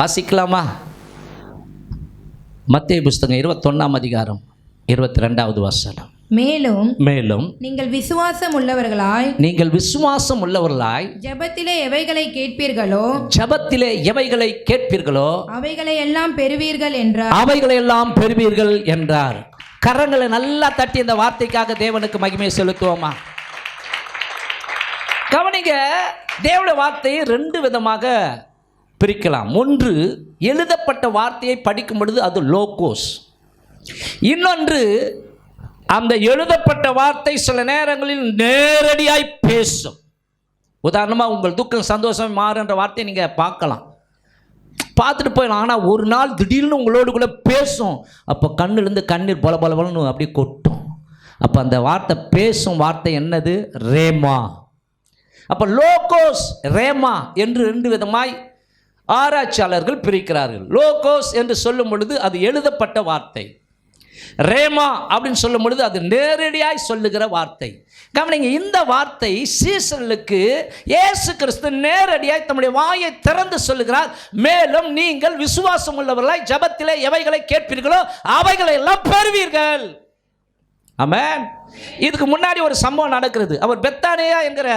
வாசிக்கலாமா? மத்தேயு புஸ்தகம் 21ஆம் அதிகாரம் 22வது வசனம். மேலும் நீங்கள் விசுவாசம் உள்ளவர்களாய் ஜெபத்திலே எவைகளை கேட்பீர்களோ அவைகளை எல்லாம் பெறுவீர்கள் என்றார். கரங்களை நல்லா தட்டி இந்த வார்த்தைக்காக தேவனுக்கு மகிமை செலுத்துவோமா? கவனிங்க, தேவனுடைய வார்த்தையை 2 விதமாக பிரிக்கலாம். ஒன்று, எழுதப்பட்ட வார்த்தையை படிக்கும் பொழுது அது லோகோஸ். இன்னொன்று, அந்த எழுதப்பட்ட வார்த்தை சில நேரங்களில் நேரடியாய் பேசும். உதாரணமாக, உங்கள் துக்கம் சந்தோஷம் மாறுன்ற வார்த்தையை நீங்கள் பார்க்கலாம், பார்த்துட்டு போயிடலாம். ஆனால் ஒரு நாள் திடீர்னு உங்களோடு கூட பேசும். அப்போ கண்ணிலேருந்து கண்ணீர் பல பலன்னு அப்படியே கொட்டும். அப்போ அந்த வார்த்தை பேசும் வார்த்தை என்னது? ரேமா. அப்போ லோகோஸ், ரேமா என்று 2 விதமாய் ஆராய்ச்சியாளர்கள் பிரிக்கிறார்கள். லோகோஸ் என்று சொல்லும் பொழுது அது எழுதப்பட்ட வார்த்தை. ரேமா அப்படின்னு சொல்லும் பொழுது அது நேரடியாய் சொல்லுகிற வார்த்தை. கவனிங்க, இந்த வார்த்தை சீசர்களுக்கு இயேசு கிறிஸ்து நேரடியாய் தம்முடைய வாயை திறந்து சொல்லுகிறார். மேலும் நீங்கள் விசுவாசம் உள்ளவர்களாய் ஜெபத்திலே எவைகளை கேட்பீர்களோ அவைகளை எல்லாம் பெறுவீர்கள். ஆமென். இதுக்கு முன்னாடி ஒரு சம்பவம் நடக்கிறது. அவர் பெத்தானியா என்கிற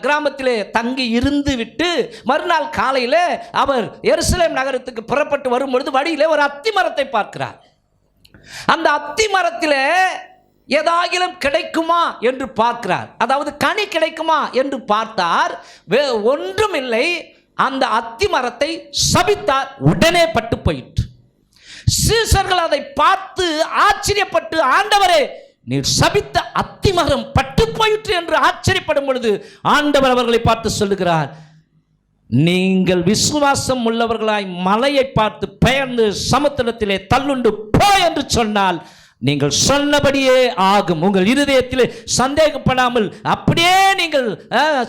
கிராமத்திலே தங்கி இருந்து விட்டு மறுநாள் காலையில் அவர் எருசலேம் நகரத்துக்கு புறப்பட்டு வரும்பொழுது வழியிலே ஒரு அத்தி மரத்தை பார்க்கிறார். அந்த அத்தி மரத்தில் ஏதாகிலும் கிடைக்குமா என்று பார்க்கிறார். அதாவது கனி கிடைக்குமா என்று பார்த்தார். ஒன்றும் இல்லை. அந்த அத்தி மரத்தை சபித்தார். உடனே பட்டு போயிற்று. சீசர்கள் அதை பார்த்து ஆச்சரியப்பட்டு, ஆண்டவரே, நீர் சபித்த அத்திமரம் பட்டு போயிற்று என்று ஆச்சரியப்படும் பொழுது ஆண்டவர் அவர்களை பார்த்து சொல்லுகிறார், நீங்கள் விசுவாசம் உள்ளவர்களாய் மலையை பார்த்து பெயர்ந்து சமுத்திரத்திலே தள்ளுண்டு போ என்று சொன்னால் நீங்கள் சொன்னபடியே ஆகும். உங்கள் இருதயத்திலே சந்தேகப்படாமல் அப்படியே நீங்கள்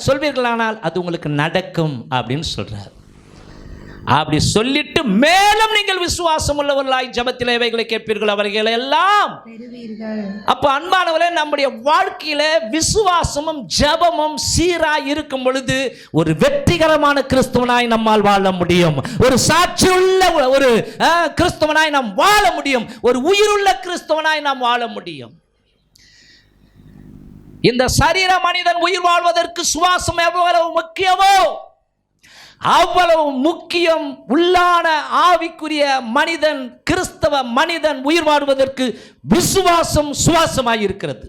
சொல்வீர்களானால் அது உங்களுக்கு நடக்கும் அப்படின்னு சொல்றார். அப்படி சொல்லிட்டு மேலும் நீங்கள் விசுவாசம் உள்ளவர்களாய் ஜெபத்திலே எவைகளை கேட்பீர்கள் அவைகளை எல்லாம் பெறுவீர்கள். அப்போ அன்பானவர்களே, நம்முடைய வாழ்க்கையில விசுவாசமும் ஜெபமும் சீராய் இருக்கும் பொழுது ஒரு வெற்றிகரமான கிறிஸ்துவனாய் நம்மால் வாழ முடியும். ஒரு சாட்சியுள்ள ஒரு கிறிஸ்துவனாய் நாம் வாழ முடியும். ஒரு உயிருள்ள கிறிஸ்துவனாய் நாம் வாழ முடியும். இந்த சரீர மனிதன் உயிர் வாழ்வதற்கு சுவாசம் எவ்வளவு முக்கியமோ அவ்வளவு முக்கியம் உள்ளான ஆவிக்குரிய மனிதன், கிறிஸ்தவ மனிதன் உயிர் வாழ்வதற்கு விசுவாசம் சுவாசமாய் இருக்கிறது.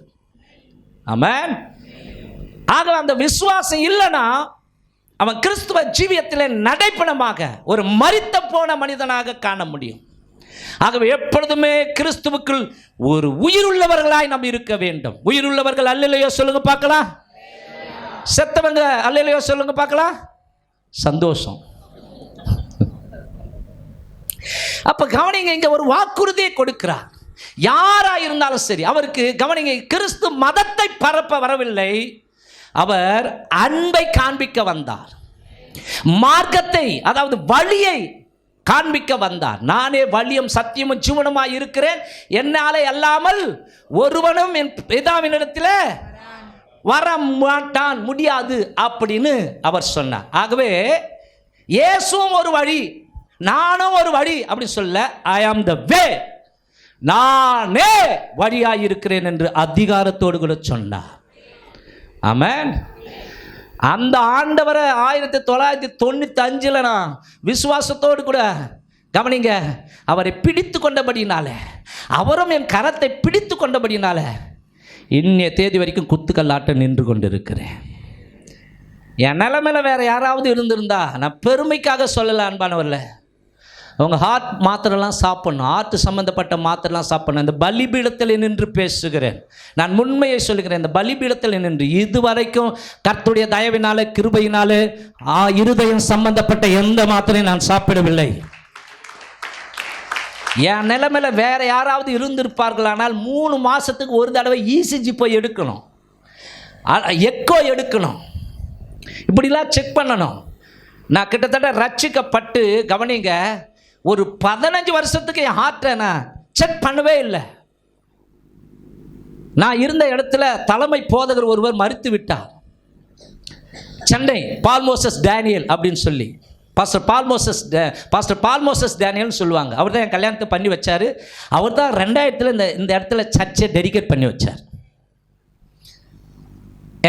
ஆமென். ஆக அந்த விசுவாசம் இல்லைன்னா அவன் கிறிஸ்துவ ஜீவியத்தில் நடைப்பணமாக ஒரு மரித்த போன மனிதனாக காண முடியும். ஆகவே எப்பொழுதுமே கிறிஸ்துவுக்குள் ஒரு உயிருள்ளவர்களாய் நாம் இருக்க வேண்டும். உயிருள்ளவர்கள் அல்லேலூயா சொல்லுங்க பார்க்கலாம். செத்தவங்க அல்லேலூயா சொல்லுங்க பார்க்கலாம். சந்தோஷம். அப்ப கவனிங்க, இங்க ஒரு வாக்குறுதியை கொடுக்கிறார். யாரா இருந்தாலும் சரி, அவருக்கு கவனிங்க, கிறிஸ்து மதத்தை பரப்ப வரவில்லை, அவர் அன்பை காண்பிக்க வந்தார். மார்க்கத்தை, அதாவது வழியை காண்பிக்க வந்தார். நானே வழியும் சத்தியமும் ஜீவனுமாய் இருக்கிறேன், என்னாலே அல்லாமல் ஒருவனும் என் பிதாவினிடத்தில் வர மாட்டான், முடியாது அப்படின்னு அவர் சொன்னார். ஆகவே இயேசுவும் ஒரு வழி, நானும் ஒரு வழி அப்படி சொல்ல, ஐ ஆம் த வே, நானே வழியாய் இருக்கிறேன் என்று அதிகாரத்தோடு கூட சொன்னார். ஆமென். அந்த ஆண்டவரை 1995 நான் விசுவாசத்தோடு கூட கவனிங்க, அவரை பிடித்து கொண்டபடினால, அவரும் என் கரத்தை பிடித்து கொண்டபடினால இன்னைய தேதி வரைக்கும் குத்துக்கல்லாட்ட நின்று கொண்டிருக்கிறேன். என் நிலைமையில வேற யாராவது இருந்திருந்தா, நான் பெருமைக்காக சொல்லலை அன்பானவர்ல, அவங்க ஹார்ட் மாத்திரெல்லாம் சாப்பிடணும், ஹார்ட் சம்பந்தப்பட்ட மாத்திரெல்லாம் சாப்பிடணும். இந்த பலிபீடத்தில் நின்று பேசுகிறேன், நான் உண்மையை சொல்லுகிறேன். இந்த பலிபீடத்தில் நின்று இதுவரைக்கும் கர்த்தருடைய தயவினாலே கிருபையினாலே இருதயம் சம்பந்தப்பட்ட எந்த மாத்திரையும் நான் சாப்பிடவில்லை. என் நிலைமையில வேற யாராவது இருந்திருப்பார்கள், ஆனால் 3 மாதத்துக்கு ஒரு தடவை இசிஜி போய் எடுக்கணும், எக்கோ எடுக்கணும், இப்படிலாம் செக் பண்ணணும். நான் கிட்டத்தட்ட ரட்சிக்கப்பட்டு கவனிங்க, ஒரு 15 வருஷத்துக்கு என் ஹார்ட்டை நான் செக் பண்ணவே இல்லை. நான் இருந்த இடத்துல தலைமை போதகர் ஒருவர் மறித்து விட்டார். சென்னை பால்மோசஸ் டேனியல் அப்படின்னு சொல்லி. பாஸ்டர் பால்மோசஸ் டேனியல்னு சொல்லுவாங்க. அவர் தான் என் கல்யாணத்தை பண்ணி வச்சார். அவர் தான் 2000 இந்த இடத்துல சர்ச்சை டெடிகேட் பண்ணி வச்சார்.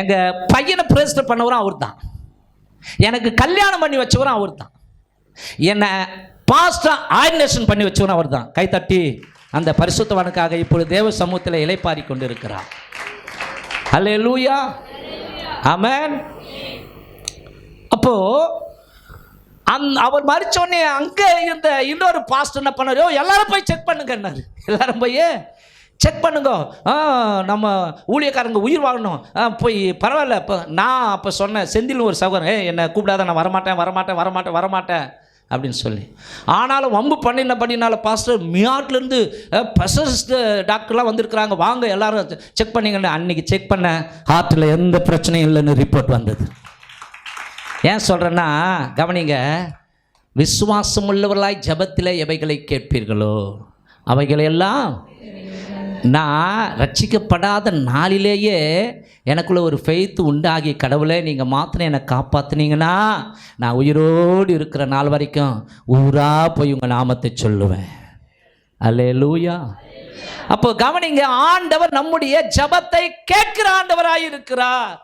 எங்கள் பையனை பிரேஸ்டர் பண்ணவரும் அவர் தான். எனக்கு கல்யாணம் பண்ணி வச்சவரும் அவர் தான். என்னை பாஸ்டர் ஆர்டினேஷன் பண்ணி வச்சவரும் அவர் தான். கைத்தட்டி அந்த பரிசுத்தவானுக்காக இப்பொழுது தேவ சமூகத்தில் இளைப்பாரி கொண்டு இருக்கிறார். அல்லேலூயா, ஆமென். அப்போ அவர் மறிச்சோடனே அங்கே இருந்த இன்னொரு பாஸ்டர் என்ன பண்ணார், எல்லாரும் போய் செக் பண்ணுங்கன்னாரு. எல்லாரும் போய் செக் பண்ணுங்க, நம்ம ஊழியக்காரங்க உயிர் வாங்கணும், போய் பரவாயில்ல. அப்போ சொன்னேன், செந்தில் ஒரு சகோதரன், என்னை கூப்பிடாத, நான் வரமாட்டேன் அப்படின்னு சொல்லி. ஆனாலும் வம்பு பண்ணினால பாஸ்டர் மியாட்லேருந்து ஸ்பெஷலிஸ்ட் டாக்டர்லாம் வந்திருக்கிறாங்க, வாங்க எல்லாரும் செக் பண்ணிங்கன்னு. அன்றைக்கி செக் பண்ண ஹார்ட்டில் எந்த பிரச்சனையும் இல்லைன்னு ரிப்போர்ட் வந்தது. ஏன் சொல்கிறேன்னா கவனிங்க, விசுவாசம் உள்ளவர்களாய் ஜபத்தில் எவைகளை கேட்பீர்களோ அவைகளையெல்லாம். நான் ரட்சிக்கப்படாத நாளிலேயே எனக்குள்ள ஒரு ஃபெய்த் உண்டாகி, கடவுளே நீங்கள் மாத்திரம் என்னை காப்பாற்றினீங்கன்னா நான் உயிரோடு இருக்கிற நாள் வரைக்கும் ஊராக போய் உங்கள் நாமத்தை சொல்லுவேன். அல்லேலூயா. அப்போ கவனிங்க, ஆண்டவர் நம்முடைய ஜபத்தை கேட்கிற ஆண்டவராய் இருக்கிறார்.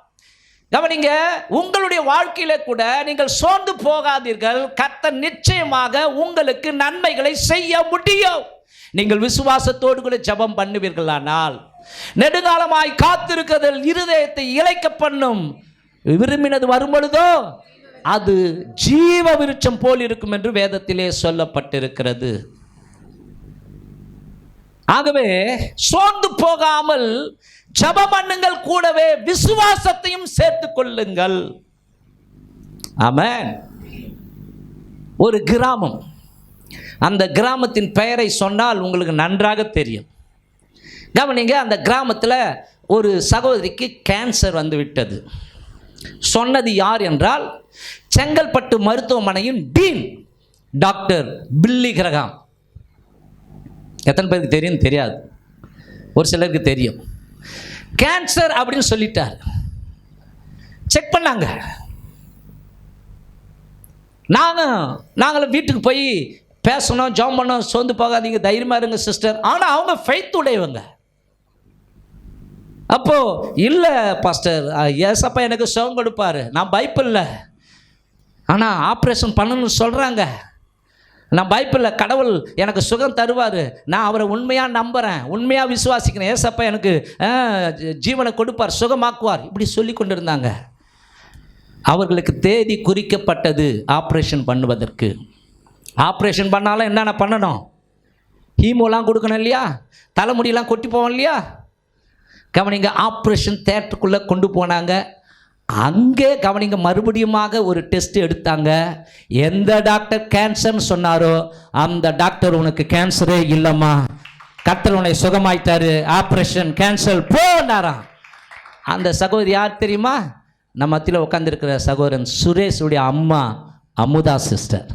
கவனிங்க, உங்களுடைய வாழ்க்கையில கூட நீங்கள் சோர்ந்து போகாதீர்கள். கர்த்தர் நிச்சயமாக உங்களுக்கு நன்மைகளை செய்ய முடியும். நீங்கள் விசுவாசத்தோடு கூட ஜெபம் பண்ணுவீர்களானால், நெடுங்காலமாய் காத்திருக்கிறதில் இருதயத்தை இளைக்க பண்ணும். விரும்பினது வரும்பொழுதோ அது ஜீவ விருட்சம் போல் இருக்கும் என்று வேதத்திலே சொல்லப்பட்டிருக்கிறது. ஆகவே சோர்ந்து போகாமல் ஜெபம் பண்ணுங்கள், கூடவே விசுவாசத்தையும் சேர்த்துக் கொள்ளுங்கள். ஆமென். ஒரு கிராமம், அந்த கிராமத்தின் பெயரை சொன்னால் உங்களுக்கு நன்றாக தெரியும். கவனிங்க, அந்த கிராமத்தில் ஒரு சகோதரிக்கு கேன்சர் வந்து விட்டது. சொன்னது யார் என்றால் செங்கல்பட்டு மருத்துவமனையின் டீன் டாக்டர் பில்லி கிரகாம். எத்தனை பேருக்கு தெரியும் தெரியாது, ஒரு சிலருக்கு தெரியும். கேன்சர் அப்படின்னு சொல்லிட்டார். செக் பண்ணாங்க. நாங்களும் வீட்டுக்கு போய் பேசணும், ஜாம் பண்ணோம், சோர்ந்து போகாதீங்க, தைரியமாக இருங்க சிஸ்டர். ஆனால் அவங்க ஃபெய்த் உடையவங்க. அப்போ இல்லை பாஸ்டர், ஏசப்பா எனக்கு சுகம் கொடுப்பாரு, நான் பயப்பில்ல, ஆனால் ஆப்ரேஷன் பண்ணணும்னு சொல்கிறாங்க, நான் பயப்பில்லை, கடவுள் எனக்கு சுகம் தருவார், நான் அவரை உண்மையாக நம்புகிறேன், உண்மையாக விசுவாசிக்கிறேன், ஏசப்பா எனக்கு ஜீவனை கொடுப்பார், சுகமாக்குவார், இப்படி சொல்லி கொண்டு இருந்தாங்க. அவர்களுக்கு தேதி குறிக்கப்பட்டது ஆப்ரேஷன் பண்ணுவதற்கு. ஆப்ரேஷன் பண்ணாலும் என்னென்ன பண்ணணும், ஹீமோலாம் கொடுக்கணும் இல்லையா, தலைமுடியெல்லாம் கொட்டி போவோம் இல்லையா. கவனிங்க, ஆப்ரேஷன் தேட்டருக்குள்ளே கொண்டு போனாங்க. அங்கே கவனிங்க, மறுபடியுமாக ஒரு டெஸ்ட் எடுத்தாங்க. எந்த டாக்டர் கேன்சர்னு சொன்னாரோ அந்த டாக்டர் உனக்கு கேன்சரே இல்லைம்மா, கர்த்தர் உன்னை சுகமாயிட்டாரு, ஆப்ரேஷன் கேன்சல் போனாராம். அந்த சகோதரி யார் தெரியுமா? நம்ம மத்தியில் உட்காந்துருக்கிற சகோதரன் சுரேஷுடைய அம்மா அமுதா சிஸ்டர்.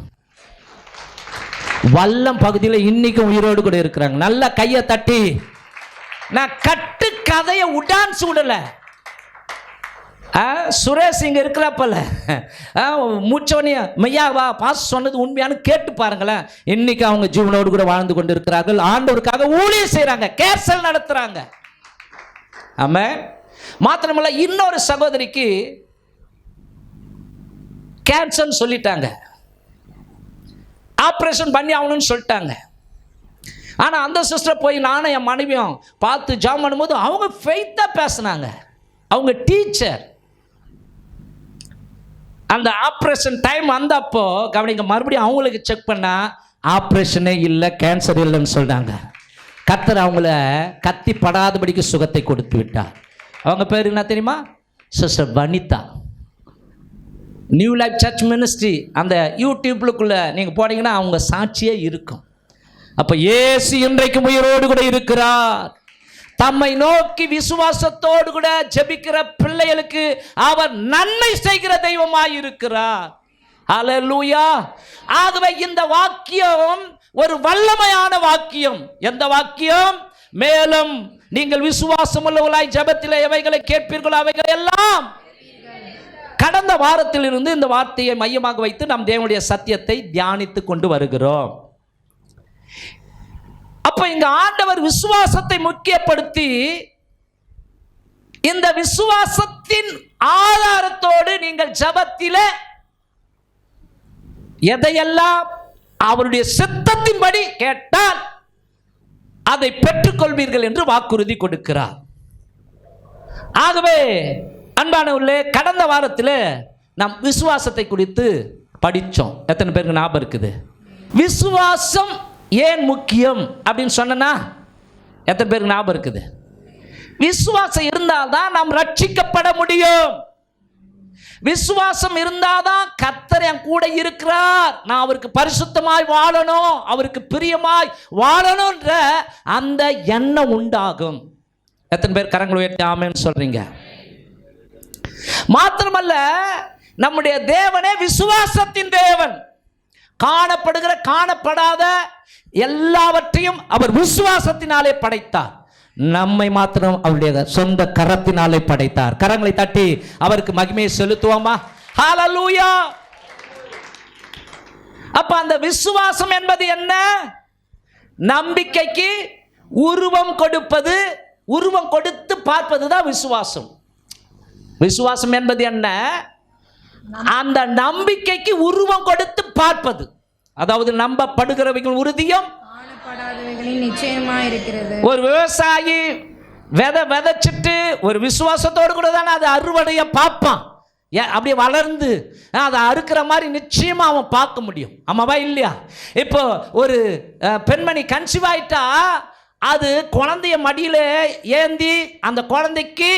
வல்லம் பகுதியில் இன்னைக்கும் உயிரோடு கூட இருக்கிறாங்க. நல்ல கையை தட்டி. நான் கட்டு கதையை உடான்ஸ் விடல. சுரேஷ் இங்கே இருக்கிறப்பல மூச்சவனே மையாவா பாஸ் சொன்னது உண்மையானு கேட்டு பாருங்களேன். இன்னைக்கு அவங்க ஜீவனோடு கூட வாழ்ந்து கொண்டு இருக்கிறார்கள். ஆண்டவருக்காக ஊழியம் செய்கிறாங்க, கேர்சல் நடத்துகிறாங்க. ஆமாம். மாத்திரமல்ல, இன்னொரு சகோதரிக்கு கேன்சர்னு சொல்லிட்டாங்க, ஆப்ரேஷன் பண்ணி ஆகணும்னு சொல்லிட்டாங்க. ஆனால் அந்த சிஸ்டர் போய் நானும் என் மனைவியும் பார்த்து ஜாம் பண்ணும்போது அவங்க ஃபெய்த்தாக பேசினாங்க. அவங்க டீச்சர். அந்த ஆப்ரேஷன் டைம் வந்தப்போ கவனிங்க, மறுபடியும் அவங்களுக்கு செக் பண்ணால் ஆப்ரேஷனே இல்லை, கேன்சர் இல்லைன்னு சொல்கிறாங்க. கர்த்தர் அவங்கள கத்தி படாதபடிக்கு சுகத்தை கொடுத்து விட்டார். அவங்க பேர் என்ன தெரியுமா? Sister Vanitha. New life search ministry அந்த யூடியூப்லுக்குள்ளே நீங்கள் போனீங்கன்னா அவங்க சாட்சியே இருக்கும். அப்போ இயேசு இன்றைக்கு உயிரோடு கூட இருக்கிறார். தம்மை நோக்கி விசுவாசத்தோடு கூட ஜெபிக்கிற பிள்ளைகளுக்கு அவர் நன்மை செய்கிற தெய்வமாய் இருக்கிறார். ஹல்லேலூயா. ஆகவே இந்த வாக்கியம் ஒரு வல்லமையான வாக்கியம். எந்த வாக்கியம்? மேலும் நீங்கள் விசுவாசம் உள்ளவர்களாய் ஜெபத்தில் எவைகளை கேட்பீர்களோ அவைகளை எல்லாம். கடந்த கடந்த வாரத்திலிருந்து இந்த வார்த்தையை மையமாக வைத்து நாம் தேவனுடைய சத்தியத்தை தியானித்து கொண்டு வருகிறோம். அப்ப இங்க ஆண்டவர் விசுவாசத்தை முக்கியப்படுத்தி இந்த விசுவாசத்தின் ஆதாரத்தோடு நீங்கள் ஜெபத்திலே எதையெல்லாம் அவருடைய சித்தத்தின்படி கேட்டால் அதை பெற்றுக்கொள்வீர்கள் என்று வாக்குறுதி கொடுக்கிறார். ஆகவே அன்பானவர்களே, கடந்த வாரத்தில் நாம் விசுவாசத்தை குறித்து படித்தோம். எத்தனை பேருக்கு ஞாபகம் இருக்குது? விசுவாசம் ஏன் முக்கியம் அப்படின்னு சொன்னா எத்தனை பேருக்கு ஞாபகம் இருக்குது? விசுவாசம் இருந்தால்தான் நாம் ரட்சிக்கப்பட முடியும். விசுவாசம் இருந்தாதான் கர்த்தர் என் கூட இருக்கிறார், நான் அவருக்கு பரிசுத்தமாய் வாழணும், அவருக்கு பிரியமாய் வாழணும்ன்ற அந்த எண்ணம் உண்டாகும். எத்தனை பேர் கரங்களை உயர்த்தி ஆமென் சொல்றீங்க? மாத்திரமல்ல, நம்முடைய தேவனே விசுவாசத்தின் தேவன். காணப்படுகிற காணப்படாத எல்லாவற்றையும் அவர் விசுவாசத்தினாலே படைத்தார். நம்மை மாத்திரம் அவருடைய சொந்த கரத்தினாலே படைத்தார். கரங்களை தட்டி அவருக்கு மகிமையை செலுத்துவோமா? ஹல்லேலூயா. அப்ப அந்த விசுவாசம் என்பது என்ன? நம்பிக்கைக்கு உருவம் கொடுப்பது, உருவம் கொடுத்து பார்ப்பதுதான் விசுவாசம். விசுவாசம் என்பது என்ன? அந்த நம்பிக்கைக்கு உருவம் கொடுத்து பார்ப்பது. அதாவது நம்பப்படுகிறவைகள் உறுதியும் நிச்சயமா இருக்கிறது. ஒரு விவசாயி விதைச்சிட்டு ஒரு விசுவாசத்தோடு கூட தானே அது அறுவடைய பார்ப்பான். அப்படியே வளர்ந்து அதை அறுக்கிற மாதிரி நிச்சயமா அவன் பார்க்க முடியும். ஆமாவா இல்லையா? இப்போ ஒரு பெண்மணி கன்சீவ் ஆயிட்டா அது குழந்தைய மடியில ஏந்தி அந்த குழந்தைக்கு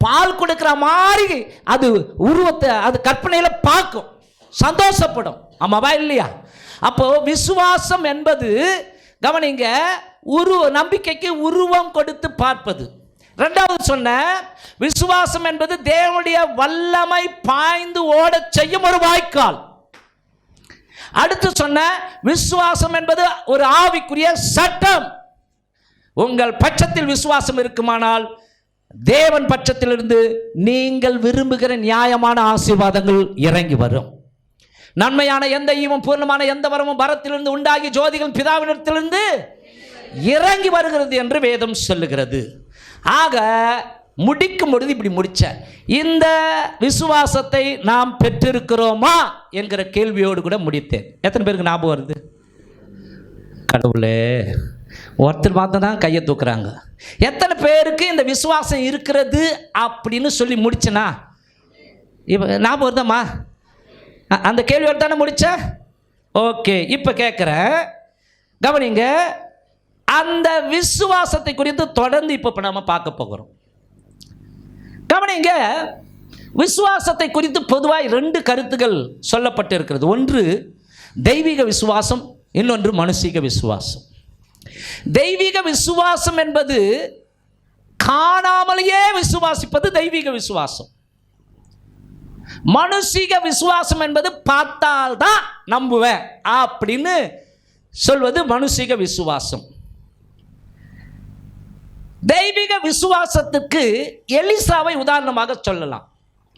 பால் கொடுக்கிற மாதிரி அது உருவத்தை அது கற்பனையில பார்க்கும், சந்தோஷப்படும். ஆமாவா இல்லையா? அப்போ விசுவாசம் என்பது, கவனிங்க, நம்பிக்கைக்கு உருவம் கொடுத்து பார்ப்பது. இரண்டாவது சொன்ன விசுவாசம் என்பது தேவனுடைய வல்லமை பாய்ந்து ஓட செய்யும் ஒரு வாய்க்கால். அடுத்து சொன்ன விசுவாசம் என்பது ஒரு ஆவிக்குரிய சட்டம். உங்கள் பட்சத்தில் விசுவாசம் இருக்குமானால் தேவன் பட்சத்திலிருந்து நீங்கள் விரும்புகிற நியாயமான ஆசீர்வாதங்கள் இறங்கி வரும். நன்மையான எந்த ஈவும் பூர்ணமான எந்த வரமும் வரத்திலிருந்து உண்டாகி ஜோதிகள் பிதாவினிடத்திலிருந்து இறங்கி வருகிறது என்று வேதம் சொல்லுகிறது. ஆக முடிக்கும் பொழுது இப்படி முடிச்ச இந்த விசுவாசத்தை நாம் பெற்றிருக்கிறோமா என்கிற கேள்வியோடு கூட முடித்தேன். எத்தனை பேருக்கு ஞாபகம் வருது? கடவுளே, ஒருத்தர் மாத்திரம் தான் கையை தூக்குறாங்க. எத்தனை பேருக்கு இந்த விசுவாசம் இருக்கிறது அப்படின்னு சொல்லி முடிச்சனா? இப்போ ஞாபகம் வருதாம்மா? அந்த கேள்வியோடு தானே முடிச்ச? ஓகே, இப்போ கேட்குறேன், கவனிங்க. அந்த விசுவாசத்தை குறித்து தொடர்ந்து இப்போ நம்ம பார்க்க போகிறோம். கவனிங்க, விசுவாசத்தை குறித்து பொதுவாக 2 கருத்துகள் சொல்லப்பட்டு இருக்கிறது. ஒன்று தெய்வீக விசுவாசம், இன்னொன்று மனுஷீக விசுவாசம். தெய்வீக விசுவாசம் என்பது காணாமலேயே விசுவாசிப்பது தெய்வீக விசுவாசம். மனுஷீக விசுவாசம் என்பது பார்த்தால்தான் நம்புவேன் அப்படின்னு சொல்வது மனுஷீக விசுவாசம். தெய்வீக விசுவாசத்துக்கு எலிசாவை உதாரணமாக சொல்லலாம்.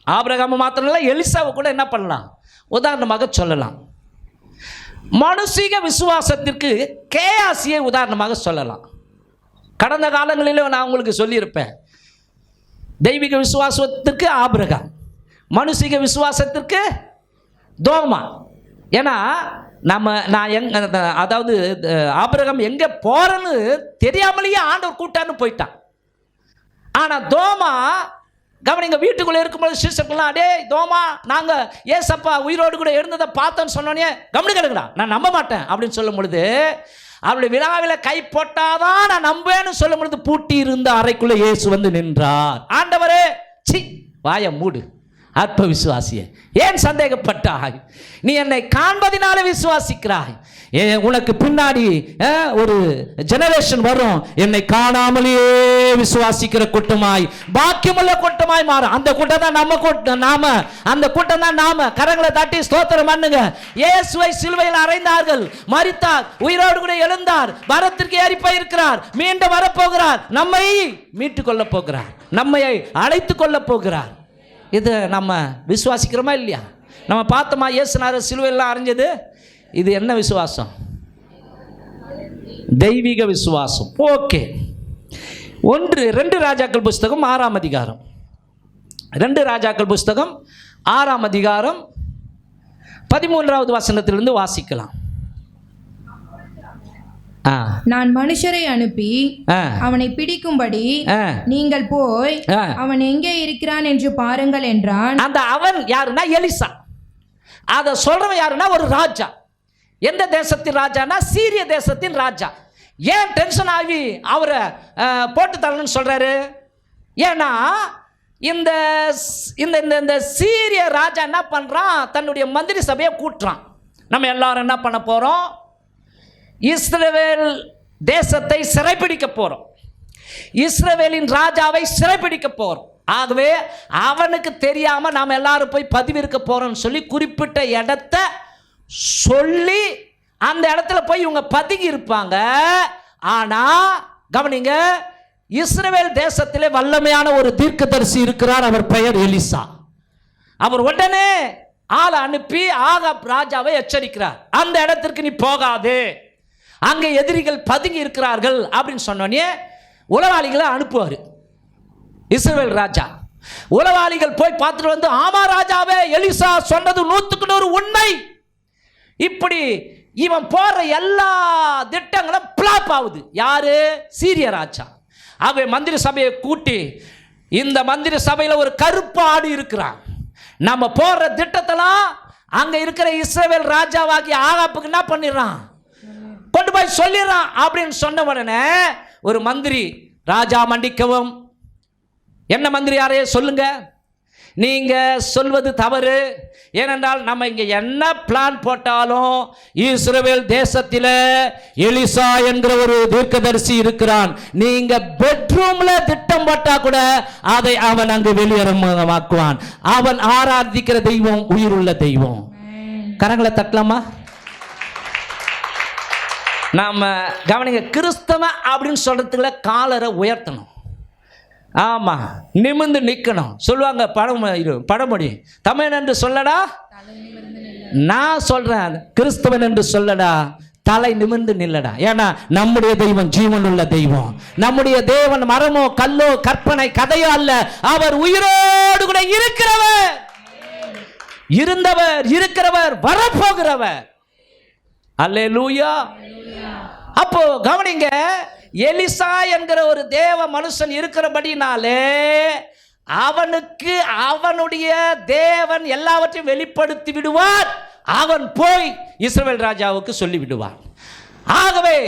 ஆபிரகாம் மாத்திரம் இல்லை, எலிசாவை கூட என்ன பண்ணலாம்? உதாரணமாக சொல்லலாம். மனுஷீக விசுவாசத்திற்கு கேயாசியை உதாரணமாக சொல்லலாம். கடந்த காலங்களில் நான் உங்களுக்கு சொல்லியிருப்பேன். தெய்வீக விசுவாசத்திற்கு ஆபிரகாம், மனுஷீக விசுவாசத்திற்கு தோமா. ஏன்னா அதாவது ஆபிரகாம் எங்கே போறன்னு தெரியாமலேயே ஆண்டவர் கூட்டான்னு போயிட்டான். ஆனால் தோமா, கவனிங்க, வீட்டுக்குள்ளே இருக்கும்போது சிஸ்டர்லாம், அடே தோமா, நாங்கள் ஏசப்பா உயிரோடு கூட இருந்ததை பார்த்தோன்னு சொன்னோன்னே கவனிக்கணுங்கடா, நான் நம்ப மாட்டேன் அப்படின்னு சொல்லும் பொழுது, அவருடைய விழாவில் கை போட்டாதான் நான் நம்புவேன்னு சொல்லும் பொழுது பூட்டி இருந்த அறைக்குள்ளே இயேசு வந்து நின்றார். ஆண்டவரே, சி வாய மூடு, அற்ப விசுவாசியே, ஏன் சந்தேகப்பட்டாய்? நீ என்னை காண்பதினாலே விசுவாசிக்கிறாய். உனக்கு பின்னாடி ஒரு ஜெனரேஷன் வரும், என்னை காணாமலேயே விசுவாசிக்கிற கூட்டமாய், பாக்கியமுள்ள கூட்டமாய் மாறும். அந்த கூட்டம் தான் நாம அந்த கூட்டம் தான் நாம. கரங்களை தட்டி ஸ்தோத்திரம் பண்ணுங்க. இயேசுவை சிலுவையில் அறைந்தார்கள், மரித்தார், உயிரோடு கூட எழுந்தார், வரத்திற்கு ஏறி போயிருக்கிறார், மீண்டும் வரப்போகிறார், நம்மை மீட்டுக் கொள்ள போகிறார், நம்மை அழைத்துக் கொள்ள போகிறார். இதை நம்ம விசுவாசிக்கிறோமா இல்லையா? நம்ம பார்த்தோமா இயேசுநாதர் சிலுவையெல்லாம் அரைஞ்சது? இது என்ன விசுவாசம்? தெய்வீக விசுவாசம். ஓகே. 2 ராஜாக்கள் புஸ்தகம் 6ஆம் அதிகாரம். 2 ராஜாக்கள் புஸ்தகம் 6ஆம் அதிகாரம் 13வது வசனத்திலிருந்து வாசிக்கலாம். நான் மனுஷரை அனுப்பி அவனை பிடிக்கும்படி நீங்கள் போய் அவன் எங்கே இருக்கிறான் என்று பாருங்கள் என்றான். அந்த அவன் யாருன்னா எலிசா. அதை சொல்றவன் யாருன்னா ஒரு ராஜா. எந்த தேசத்தின் ராஜானா சீரிய தேசத்தின் ராஜா. ஏன் டென்ஷன் ஆகி அவரை போட்டு தரணும்னு சொல்றாரு? ஏன்னா இந்த இந்த இந்த சீரிய ராஜா என்ன பண்றான்? தன்னுடைய மந்திரி சபையை கூட்டுறான். நம்ம எல்லாரும் என்ன பண்ண போறோம்? இஸ்ரவேல் தேசத்தை சிறைப்பிடிக்க போறோம். இஸ்ரவேலின் ராஜாவை சிறைப்பிடிக்க போறோம். ஆகவே அவனுக்கு தெரியாம நாம் எல்லாரும் போய் பதிவிருக்க போறோம்னு சொல்லி குறிப்பிட்ட இடத்த சொல்லி அந்த இடத்துல போய் இவங்க பதுங்கி இருப்பாங்க. ஆனா கவனிங்க, இஸ்ரவேல் தேசத்திலே வல்லமையான ஒரு தீர்க்கதரிசி இருக்கிறார். அவர் பெயர் எலிசா. அவர் உடனே ஆளை அனுப்பி ஆகாப் ராஜாவை எச்சரிக்கிறார். அந்த இடத்திற்கு நீ போகாதே, அங்கே எதிரிகள் பதுங்கி இருக்கிறார்கள் அப்படின்னு சொன்னோடனே உளவாளிகளை அனுப்புவார் இஸ்ரவேல் ராஜா. உளவாளிகள் போய் பார்த்துட்டு வந்து, ஆமா ராஜாவே, எலிசா சொன்னது 100க்கு 100 உண்மை. இப்படி இவன் போற எல்லா திட்டங்களும் பிளாப் ஆகுது. யாரு? சீரிய ராஜா. ஆகவே மந்திரி சபையை கூட்டி, இந்த மந்திரி சபையில் ஒரு கருப்பு ஆடு இருக்கிறான். நம்ம போடுற திட்டத்தெல்லாம் அங்க இருக்கிற இஸ்ரவேல் ராஜாவாகி ஆகாப்புக்கு என்ன பண்ணிடுறான்? கொண்டு போய் சொல்லிடுறான். அப்படின்னு சொன்ன உடனே ஒரு மந்திரி, ராஜா மன்னிக்கவும், என்ன மந்திரி யாரையே சொல்லுங்க, நீங்க சொல்வது தவறு. ஏனென்றால் நம்ம இங்க என்ன பிளான் போட்டாலும் இஸ்ரவேல் தேசத்தில் எலிசா என்கிற ஒரு தீர்க்கதரிசி இருக்கிறான். நீங்க பெட்ரூம்ல திட்டம் போட்டா கூட அதை அவன் அங்கு வெளியேறமாக்குவான். அவன் ஆராதிக்கிற தெய்வம் உயிருள்ள தெய்வம். கரங்களை தட்டலாமா? நாம கவனிங்க, கிறிஸ்தவ அப்படின்னு சொல்றதுக்குள்ள காலரை உயர்த்தணும். ஆமா, நிமிர்ந்து நிற்கணும். சொல்லுவாங்க பழமொழி, தமிழன் என்று சொல்லடா, நான் சொல்றேன் கிறிஸ்தவன் என்று சொல்லடா, தலை நிமிர்ந்து நில்லடா. ஏன்னா நம்முடைய தெய்வம் ஜீவனுள்ள தெய்வம். நம்முடைய தேவன் மரமோ கல்லோ கற்பனை கதையோ அல்ல. அவர் உயிரோடு கூட இருக்கிறவர், இருந்தவர், இருக்கிறவர், வரப்போகிறவர். அல்லேலூயா. அப்போ கவனிங்க, எலிசா என்கிற ஒரு தேவ மனுஷன் இருக்கிறபடினாலே அவனுக்கு அவனுடைய தேவன் எல்லாவற்றையும் வெளிப்படுத்தி விடுவார். அவன் போய் இஸ்ரவேல் ராஜாவுக்கு சொல்லி விடுவான். ஆகவே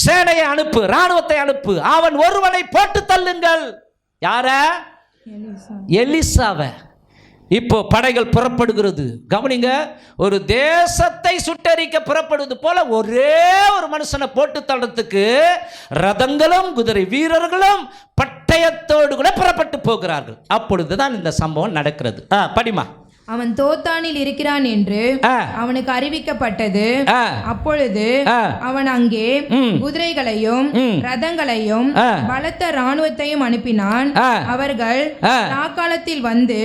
சேனையை அனுப்பு, ராணுவத்தை அனுப்பு, அவன் ஒருவனை போட்டு தள்ளுங்கள். யார? எலிசாவை. இப்போ படைகள் புறப்படுகிறது. கவனிங்க, ஒரு தேசத்தை சுட்டரிக்க புறப்படுவது போல ஒரே ஒரு மனுஷனை போட்டு தள்ளத்துக்கு ரதங்களும் குதிரை வீரர்களும் பட்டயத்தோடு கூட புறப்பட்டு போகிறார்கள். அப்பொழுதுதான் இந்த சம்பவம் நடக்கிறது. படிமா. அவன் தோத்தானில் இருக்கிறான் என்று அவனுக்கு அறிவிக்கப்பட்டது. அப்பொழுது அவன் அங்கே குதிரைகளையும் ரதங்களையும் பலத்த இராணுவத்தையும் அனுப்பினான். அவர்கள் நாக்காலத்தில் வந்து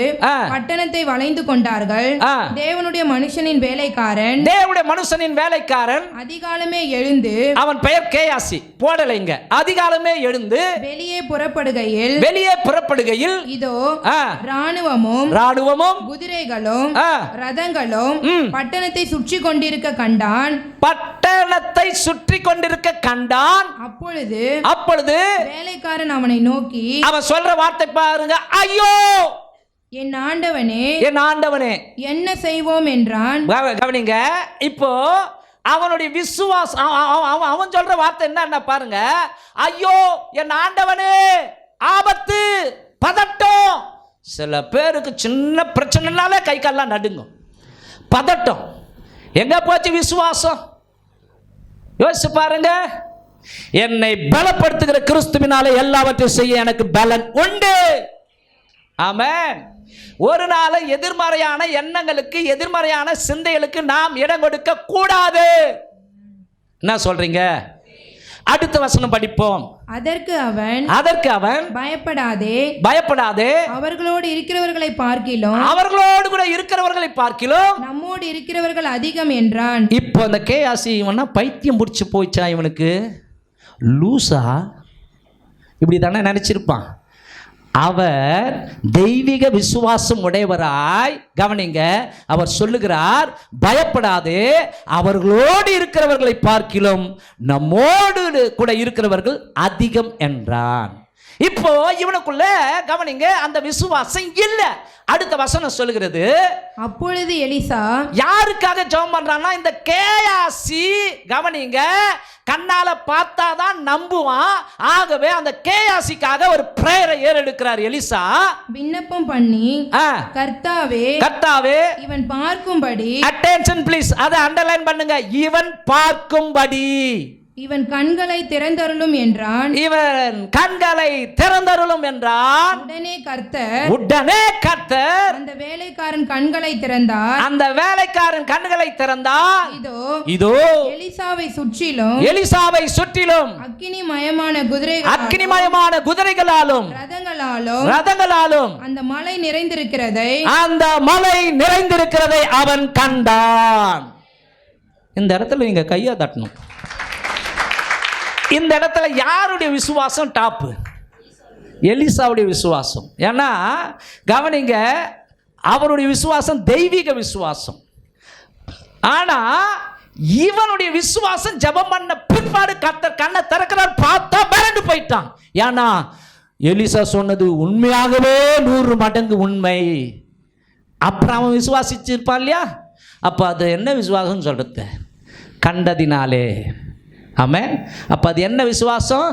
பட்டணத்தை வளைந்து கொண்டார்கள். தேவனுடைய மனுஷனின் வேலைக்காரன் அதிகாலமே எழுந்து, அவன் பெயர் கேயாசி, போடலைங்க, அதிகாலமே எழுந்து வெளியே புறப்படுகையில் இதோ இராணுவமும் குதிரைகளும் ரதங்களும் பட்டணத்தை சுற்றி கொண்டிருக்க கண்டான். அப்பொழுது வேலைக்காரன் அவனை நோக்கி, அவன் சொல்ற வார்த்தை பாருங்க, ஐயோ என் ஆண்டவனே என்ன செய்வோம் என்றான். கவனிங்க, இப்போ அவனுடைய விசுவாசம், அவன் சொல்ற வார்த்தை என்ன பாருங்க, ஐயோ என் ஆண்டவனே, ஆபத்து, பதட்டம். சில பேருக்கு சின்ன பிரச்சனைனாலே கை கால்லாம் நடுங்கும், பதட்டம். எங்க போச்சு விசுவாசம்? யோசிச்சு பாருங்க. என்னை பலப்படுத்துகிற கிறிஸ்துவினாலே எல்லாவற்றையும் செய்ய எனக்கு பலன் உண்டு. ஆமென். ஒரு நாள் எதிர்மறையான எண்ணங்களுக்கு, எதிர்மறையான சிந்தைகளுக்கு நாம் இடம் கொடுக்க கூடாது. என்ன சொல்றீங்க? அடுத்த வசனம் படிப்போம். அதற்கு அவன் பயப்படாதே அவர்களோடு இருக்கிறவர்களை பார்க்கிலும் அவர்களோடு கூட இருக்கிறவர்களை பார்க்கிலும் நம்மோடு இருக்கிறவர்கள் அதிகம் என்றான். இப்போ அந்த கேயாசி இவனா பைத்தியம் பிடிச்சி போயிச்சா, இவனுக்கு லூசா, இப்படி தானே நினைச்சிருப்பான். அவர் தெய்வீக விசுவாசம் உடையவராய், கவனிங்க, அவர் சொல்லுகிறார், பயப்படாதே அவர்களோடு இருக்கிறவர்களை பார்க்கிலும் நம்மோடு கூட இருக்கிறவர்கள் அதிகம் என்றான். இப்போ இவனுக்குள்ள கவனிங்க அந்த விசுவாசம் இல்ல. அடுத்த வசனம் சொல்லுகிறது, அப்பொழுது எலிசா யாருக்காக ஜெபம் பண்றான்னா இந்த கேயாசி, கவனிங்க, கண்ணால பார்த்தாதான் நம்புவான். ஆகவே அந்த கேயாசிக்காக ஒரு பிரேயரை ஏறெடுக்கிறார் எலிசா. விண்ணப்பம் பண்ணி, கர்த்தாவே இவன் பார்க்கும்படி, அட்டென்ஷன் ப்ளீஸ், அதை அண்டர்லைன் பண்ணுங்க, இவன் பார்க்கும்படி இவன் கண்களை திறந்தருளும் என்றான். இவன் கண்களை திறந்தருளும் என்றான். உடனே கர்த்தர் அந்த வேலைக்காரன் கண்களை திறந்தார். இதோ எலிசாவை சுற்றிலும் அக்கினிமயமான குதிரைகளாலும் ரதங்களாலும் அந்த மலை நிறைந்திருக்கிறதை அவன் கண்டான். இந்த இடத்துல நீங்க கையை தட்டணும். இந்த இடத்துல யாருடைய விசுவாசம் டாப்பு? எலிசாவுடைய விசுவாசம். ஏன்னா கவனிங்க, அவருடைய விசுவாசம் தெய்வீக விசுவாசம். ஆனா இவனுடைய விசுவாசம் ஜெபம் பண்ண பிற்பாடு கர்த்தர் கண்ணை திறக்கிறார், பார்த்தா மிரண்டு போயிட்டான். ஏன்னா எலிசா சொன்னது உண்மையாகவே 100 மடங்கு உண்மை. அப்புறம் அவன் விசுவாசிச்சிருப்பான் இல்லையா? அப்போ அது என்ன விசுவாசம் சொல்றது? கண்டதினாலே. ஆமென். அப்போ அது என்ன விசுவாசம்?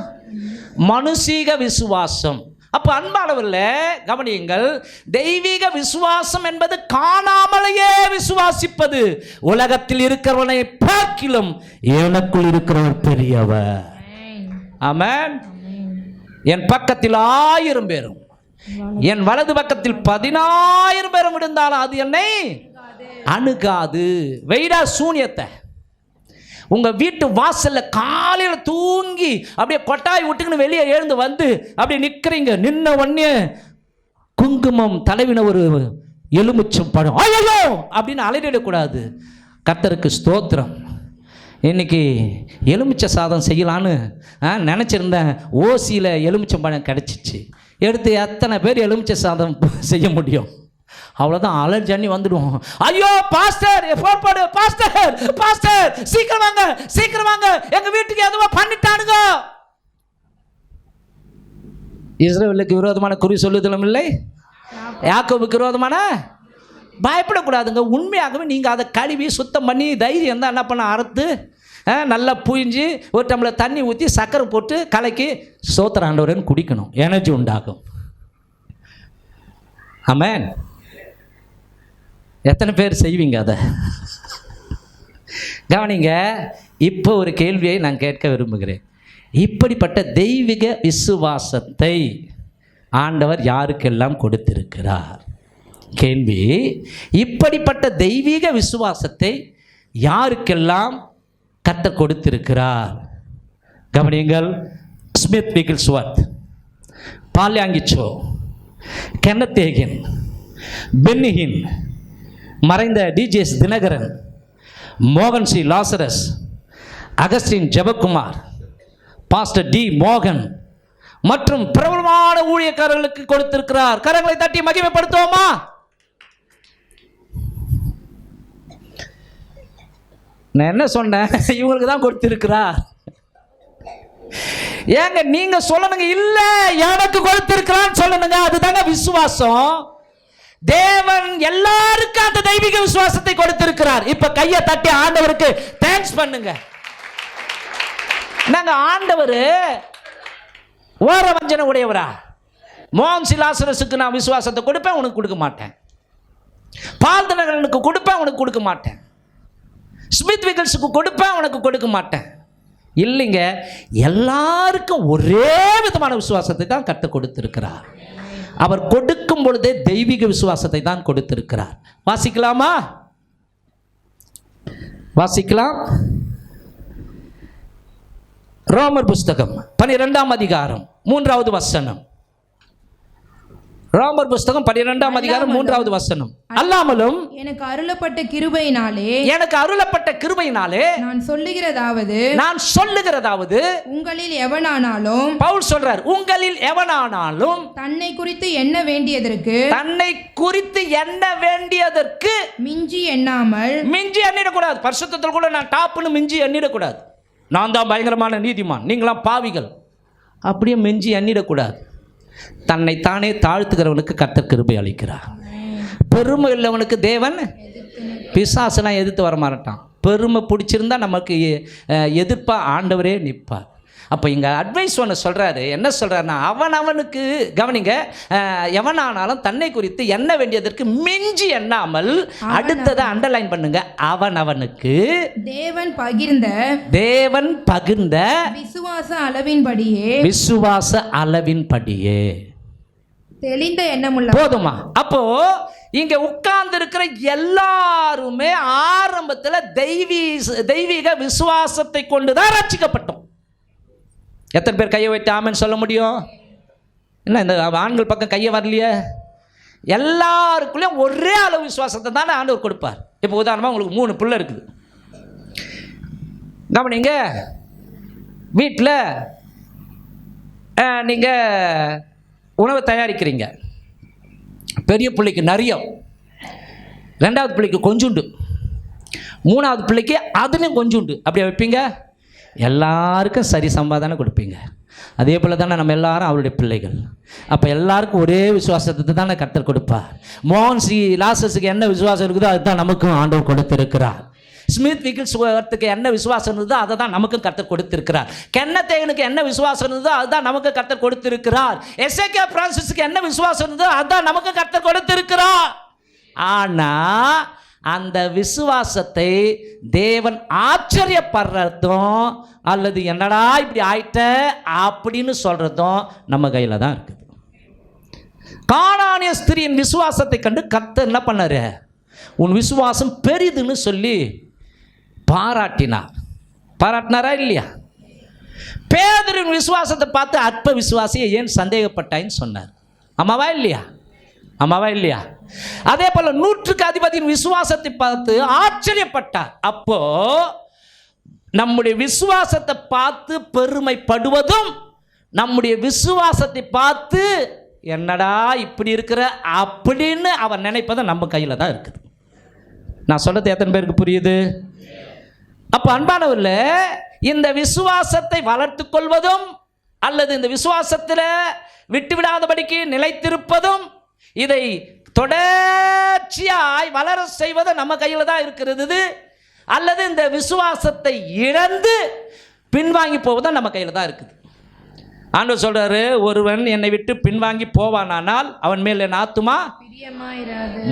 மனுஷீக விசுவாசம். அப்போ அன்பானவர்களே கவனியுங்கள், தெய்வீக விசுவாசம் என்பது காணாமலேயே விசுவாசிப்பது. உலகத்தில் இருக்கிறவனை பார்க்கிலும் எனக்குள் இருக்கிறவர் பெரியவர். ஆமென். என் பக்கத்தில் 1000 பேரும் என் வலது பக்கத்தில் 10,000 பேரும் இருந்தாலும் அது என்னை அணுகாது. வெயிடா சூனியத்தை உங்கள் வீட்டு வாசலில் காலையில் தூங்கி அப்படியே கொட்டாய் விட்டுக்குன்னு வெளியே எழுந்து வந்து அப்படியே நிற்கிறீங்க. நின்ன உடனே குங்குமம் தடவின ஒரு எலுமிச்சம் பழம் ஐயோ அப்படின்னு அலையிடக்கூடாது. கர்த்தருக்கு ஸ்தோத்திரம். இன்னைக்கு எலுமிச்சை சாதம் செய்யலான்னு நினச்சிருந்தேன். ஓசியில் எலுமிச்சம் பழம் கிடச்சிச்சு. எடுத்து எத்தனை பேர் எலுமிச்சை சாதம் செய்ய முடியும்? அவ்வளோதான், அலர்ஜி அண்ணி வந்துடுவோம். ஐயோ பாஸ்டர் ஃபோன் போடு, பாஸ்டர் சீக்கிரம் வாங்க எங்கள் வீட்டுக்கு எதுவும் பண்ணிட்டானுங்க. இஸ்ரவேலுக்கு விரோதமான குறி சொல்லுதலும் இல்லை, யாக்கோபுக்கு விரோதமான. பயப்படக்கூடாதுங்க. உண்மையாகவே நீங்கள் அதை கழுவி சுத்தம் பண்ணி தைரியம் தான் என்ன பண்ண அறுத்து நல்லா புழிஞ்சு ஒரு டம்ளர் தண்ணி ஊற்றி சக்கரை போட்டு கலக்கி ஸ்தோத்திர ஆண்டவரேன்னு குடிக்கணும். எனர்ஜி உண்டாகும். ஆமென். எத்தனை பேர் செய்வீங்க அதை? கவனிங்க, இப்போ ஒரு கேள்வியை நான் கேட்க விரும்புகிறேன். இப்படிப்பட்ட தெய்வீக விசுவாசத்தை ஆண்டவர் யாருக்கெல்லாம் கொடுத்திருக்கிறார்? கேள்வி. இப்படிப்பட்ட தெய்வீக விசுவாசத்தை யாருக்கெல்லாம் கர்த்தர் கொடுத்திருக்கிறார்? கவனியுங்கள். ஸ்மித் விகில்ஸ்வர்த், பால்யாங்கிச்சோ, கென்னத் ஹேகின், பென்னிஹின், மறைந்த டிஜேஎஸ் தினகரன், மோகன் C Lazarus, Augustine Jebakumar, pastor D மோகன் மற்றும் பிரபலமான ஊழியக்காரர்களுக்கு கொடுத்திருக்கிறார். கரங்களை தட்டி மகிமைப்படுத்துவோமா? நான் என்ன சொன்னேன்? இவங்களுக்கு தான் கொடுத்திருக்கிறார். ஏங்க நீங்க சொல்லணுங்க, இல்ல எனக்கு கொடுத்திருக்கிறான்னு சொல்லணுங்க. அதுதாங்க விசுவாசம். தேவன் எல்லாருக்கும் அந்த தெய்வீக விசுவாசத்தை கொடுத்திருக்கிறார். இப்ப கையை தட்டி ஆண்டவருக்கு தேங்க்ஸ் பண்ணுங்க. நாங்க ஆண்டவர் ஓர வஞ்சனை உடையவரா? மோகன் சிலாசரசுக்கு நான் விசுவாசத்தை கொடுப்பேன், உனக்கு கொடுக்க மாட்டேன். பால் தினகரனுக்கு கொடுப்பேன், உனக்கு கொடுக்க மாட்டேன். ஸ்மித் விகில்ஸுக்கு கொடுப்பேன், உனக்கு கொடுக்க மாட்டேன். இல்லைங்க, எல்லாருக்கும் ஒரே விதமான விசுவாசத்தை தான் கற்றுக் கொடுத்திருக்கிறார். அவர் கொடுக்கும் பொழுதே தெய்வீக விசுவாசத்தை தான் கொடுத்திருக்கிறார். வாசிக்கலாமா? வாசிக்கலாம். ரோமர் புஸ்தகம் 12ஆம் அதிகாரம் 3வது வசனம். ரோமர் புஸ்தகம் 12ஆம் அதிகாரம் 3வது வசனம். அல்லாமலும் எனக்கு அருளப்பட்ட கிருபையினாலே நான் சொல்லுகிறதாவது உங்களில் எவனானாலும், பவுல் சொல்றார், உங்களில் எவனானாலும் தன்னை குறித்து எண்ண வேண்டியதற்கு மிஞ்சி எண்ணிடக்கூடாது. பரிசுத்தத்தில் கூட நான் டாப்னு மிஞ்சி எண்ணிடக்கூடாது. நான் தான் பயங்கரமான நீதிமான், நீங்களாம் பாவிகள், அப்படியே மிஞ்சி எண்ணிடக்கூடாது. தன்னை தானே தாழ்த்துகிறவனுக்கு கர்த்தர் கிருபை அளிக்கிறார். பெருமை உள்ளவனுக்கு தேவன் பிசாசுலாம் எதிர்த்து வர மாட்டான். பெருமை பிடிச்சிருந்தா நமக்கு எதிர்ப்பாக ஆண்டவரே நிற்பார். அப்போ இங்கே அட்வைஸ் ஒன்று சொல்கிறாரு. என்ன சொல்கிறாருன்னா, அவனுக்கு கவனிங்க, எவனானாலும் தன்னை குறித்து எண்ண வேண்டியதற்கு மிஞ்சி எண்ணாமல், அடுத்ததை அண்டர்லைன் பண்ணுங்க, அவனுக்கு தேவன் பகிர்ந்த விசுவாச அளவின்படியே தெளிந்த எண்ணமுள்ள போதுமா? அப்போ இங்க உட்கார்ந்து இருக்கிற எல்லாருமே ஆரம்பத்தில் தெய்வீக விசுவாசத்தை கொண்டுதான் ரட்சிக்கப்பட்டோம். எத்தனை பேர் கையை வைத்து ஆமென் சொல்ல முடியும்? என்ன இந்த ஆண்கள் பக்கம் கையை வரலையே? எல்லாருக்குள்ளேயும் ஒரே அளவு விசுவாசத்தை தானே ஆண்டவர் கொடுப்பார். இப்போ உதாரணமாக உங்களுக்கு 3 பிள்ளை இருக்குது. கவனிங்க, வீட்டில் நீங்கள் உணவை தயாரிக்கிறீங்க. பெரிய பிள்ளைக்கு நிறைய, 2வது பிள்ளைக்கு கொஞ்சுண்டு, 3வது பிள்ளைக்கு அதுலேயும் கொஞ்சுண்டு. அப்படியே வைப்பீங்க. எல்லாருக்கும் சரி சம்பாதானே கொடுப்பீங்க. அதே போல் தானே நம்ம எல்லாரும் அவருடைய பிள்ளைகள். அப்போ எல்லாருக்கும் ஒரே விசுவாசத்தை தானே கர்த்தர் கொடுப்பார். மோகன் லாசஸுக்கு என்ன விசுவாசம் இருக்குதோ அதுதான் நமக்கும் ஆண்டவர் கொடுத்திருக்கிறார். ஸ்மித் விகில்ஸ்வர்த்துக்கு என்ன விசுவாசம் இருந்ததோ அதை தான் நமக்கும் கர்த்தர் கொடுத்திருக்கிறார். கென்னத்தேகனுக்கு என்ன விசுவாசம் இருந்ததோ அதுதான் நமக்கு கர்த்தர் கொடுத்திருக்கிறார். எசேக்கியா பிரான்சிஸ்க்கு என்ன விசுவாசம் இருந்ததோ அதுதான் நமக்கு கர்த்தர் கொடுத்திருக்கிறார். ஆனால் அந்த விசுவாசத்தை தேவன் ஆச்சரியப்படுறதும் அல்லது என்னடா இப்படி ஆயிட்ட அப்படின்னு சொல்கிறதும் நம்ம கையில் தான் இருக்குது. கானானிய ஸ்திரியின் விசுவாசத்தை கண்டு கர்த்தர் என்ன பண்ணாரு? உன் விசுவாசம் பெரிதுன்னு சொல்லி பாராட்டினாரா இல்லையா? பேதுருவின் விசுவாசத்தை பார்த்து அற்ப விசுவாசியை ஏன் சந்தேகப்பட்டாயின்னு சொன்னார். ஆமாவா இல்லையா? அதே போல 100க்கு அதிபதியின் விசுவாசத்தை பார்த்து ஆச்சரியப்பட்டார். அப்போ நம்முடைய விசுவாசத்தை பார்த்து பெருமைப்படுவதும், நம்முடைய விசுவாசத்தை பார்த்து என்னடா இப்படி இருக்கிற அப்படின்னு அவன் நினைப்பதும் நம்ம கையில் தான் இருக்குது. நான் சொல்றது எத்தனை பேருக்கு புரியுது? அப்போ அன்பானவர்கள, இந்த விசுவாசத்தை வளர்த்து கொள்வதும் அல்லது இந்த விசுவாசத்தில் விட்டுவிடாதபடிக்கு நிலைத்திருப்பதும், இதை தொடர்ச்சியாய் வளர செய்வது நம்ம கையில் தான் இருக்கிறது. அல்லது இந்த விசுவாசத்தை இழந்து பின்வாங்கி போவதும் நம்ம கையில் தான் இருக்குது. ஆண்டவர் சொல்றாரு, ஒருவன் என்னை விட்டு பின்வாங்கி போவானால் அவன் மேல் என் ஆத்துமா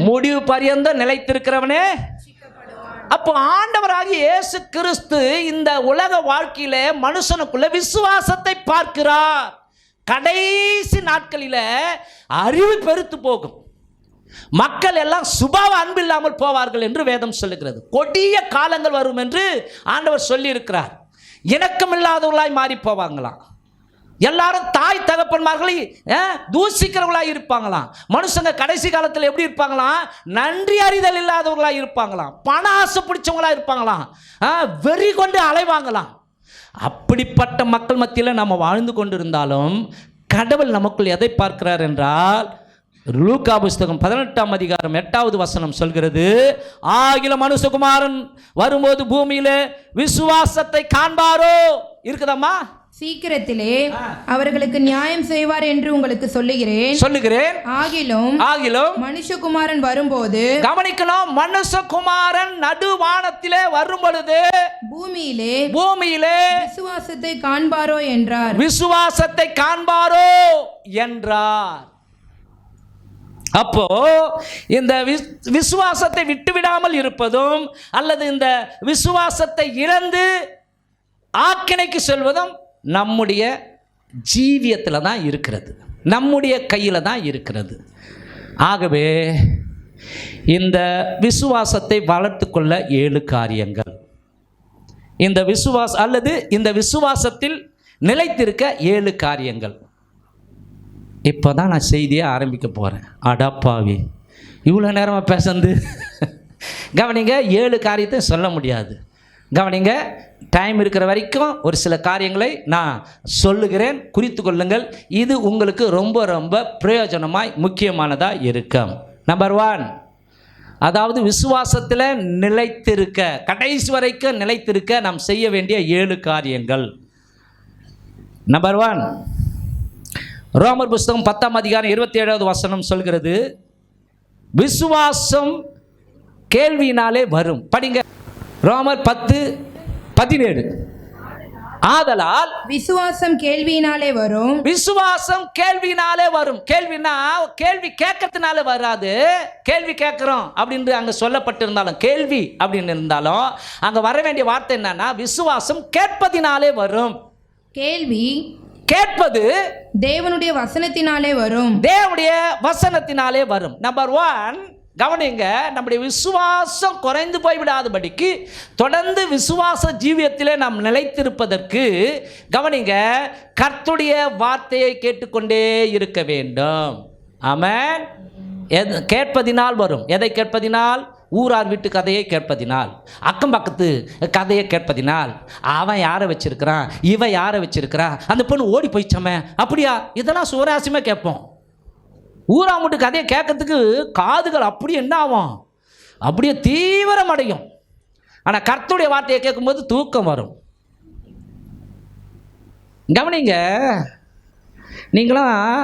முடிவு பரியந்தம் நிலைத்திருக்கிறவனே. அப்போ ஆண்டவராகிய இயேசு கிறிஸ்து இந்த உலக வாழ்க்கையில மனுஷனுக்குள்ள விசுவாசத்தை பார்க்கிறார். கடைசி நாட்களில் அறிவு பெருத்து போகும், மக்கள் எல்லாம் சுபாவ அன்பு இல்லாமல் போவார்கள் என்று வேதம் சொல்லுகிறது. கொடிய காலங்கள் வரும் என்று ஆண்டவர் சொல்லி இருக்கிறார். இணக்கமில்லாதவர்களாய் மாறி போவாங்களாம். எல்லாரும் தாய் தகப்பன்மார்களை தூசிக்கிறவர்களாக இருப்பாங்களாம். மனுஷங்க கடைசி காலத்தில் எப்படி இருப்பாங்களாம்? நன்றி அறிதல் இல்லாதவர்களாக இருப்பாங்களாம். பண ஆசை பிடிச்சவங்களாக இருப்பாங்களாம். வெறி கொண்டு அலைவாங்களாம். அப்படிப்பட்ட மக்கள் மத்தியில் நம்ம வாழ்ந்து கொண்டிருந்தாலும் கடவுள் நமக்குள் எதை பார்க்கிறார் என்றால், லூக்கா புஸ்தகம் 18ஆம் அதிகாரம் 8வது வசனம் சொல்கிறது, ஆகிலும் மனுஷகுமாரன் வரும்போது பூமியிலே விசுவாசத்தை காண்பாரோ. இருக்குதம்மா? சீக்கிரத்திலே அவர்களுக்கு நியாயம் செய்வார் என்று உங்களுக்கு சொல்லுகிறேன். ஆகிலும் மனுஷகுமாரன் வரும்போது, கவனிக்கணும், மனுஷகுமாரன் நடுவானத்திலே வரும் பொழுது பூமியிலே விசுவாசத்தை காண்பாரோ என்றார். அப்போ இந்த விசுவாசத்தை விட்டுவிடாமல் இருப்பதும் அல்லது இந்த விசுவாசத்தை இழந்து ஆக்கினைக்கு செல்வதும் நம்முடைய ஜீவியத்தில் தான் இருக்கிறது, நம்முடைய கையில் தான் இருக்கிறது. ஆகவே இந்த விசுவாசத்தை வளர்த்து கொள்ள 7 காரியங்கள். இந்த இந்த விசுவாசத்தில் நிலைத்திருக்க 7 காரியங்கள். இப்போ தான் நான் செய்தியை ஆரம்பிக்க போகிறேன். அடப்பாவி, இவ்வளோ நேரமாக பேசுறது. கவனிங்க, 7 காரியத்தை சொல்ல முடியாது. கவனிங்க, டைம் இருக்கிற வரைக்கும் ஒரு சில காரியங்களை நான் சொல்லுகிறேன், குறித்து கொள்ளுங்கள். இது உங்களுக்கு ரொம்ப ரொம்ப பிரயோஜனமாய் முக்கியமானதாக இருக்கும். நம்பர் 1, அதாவது விசுவாசத்தில் நிலைத்திருக்க, கடைசி வரைக்கும் நிலைத்திருக்க நாம் செய்ய வேண்டிய 7 காரியங்கள். நம்பர் 1, ரோமர் புஸ்தகம் 10ஆம் அதிகாரம் 27வது வசனம் சொல்கிறது, விசுவாசம் கேள்வியினாலே வரும். படிங்க, ரோமர் 10:17. ஆதலால் விசுவாசம் கேள்வியினாலே வரும். விசுவாசம் கேள்வியினாலே வரும். கேள்வினா கேள்வி கேட்கறதுனால வராது. கேள்வி கேட்குறோம் அப்படின்னு அங்கே சொல்லப்பட்டிருந்தாலும், கேள்வி அப்படின்னு இருந்தாலும் அங்கே வர வேண்டிய வார்த்தை என்னன்னா, விசுவாசம் கேட்பதினாலே வரும். கேள்வி கேட்பது தேவனுடைய வசனத்தினாலே வரும். தேவனுடைய வசனத்தினாலே வரும். நம்பர் 1, கவனிங்க, நம்முடைய விசுவாசம் குறைந்து போய்விடாதபடிக்கு தொடர்ந்து விசுவாச ஜீவியத்திலே நாம் நிலைத்திருப்பதற்கு, கவனிங்க, கர்த்தருடைய வார்த்தையை கேட்டுக்கொண்டே இருக்க வேண்டும். ஆமென். கேட்பதினால் வரும். எதை கேட்பதினால்? ஊரார் வீட்டு கதையை கேட்பதினால், அக்கம் பக்கத்து கதையை கேட்பதினால், அவன் யாரை வச்சிருக்கிறான், இவன் யாரை வச்சிருக்கிறான், அந்த பொண்ணு ஓடி போயிச்சமே, அப்படியா, இதெல்லாம் சுவராசியமாக கேட்போம். ஊரா வீட்டு கதையை கேட்கறதுக்கு காதுகள் அப்படி என்ன ஆகும், அப்படியே தீவிரம் அடையும். ஆனால் கர்த்தருடைய வார்த்தையை கேட்கும்போது தூக்கம் வரும். கவனிங்க, நீங்களாம்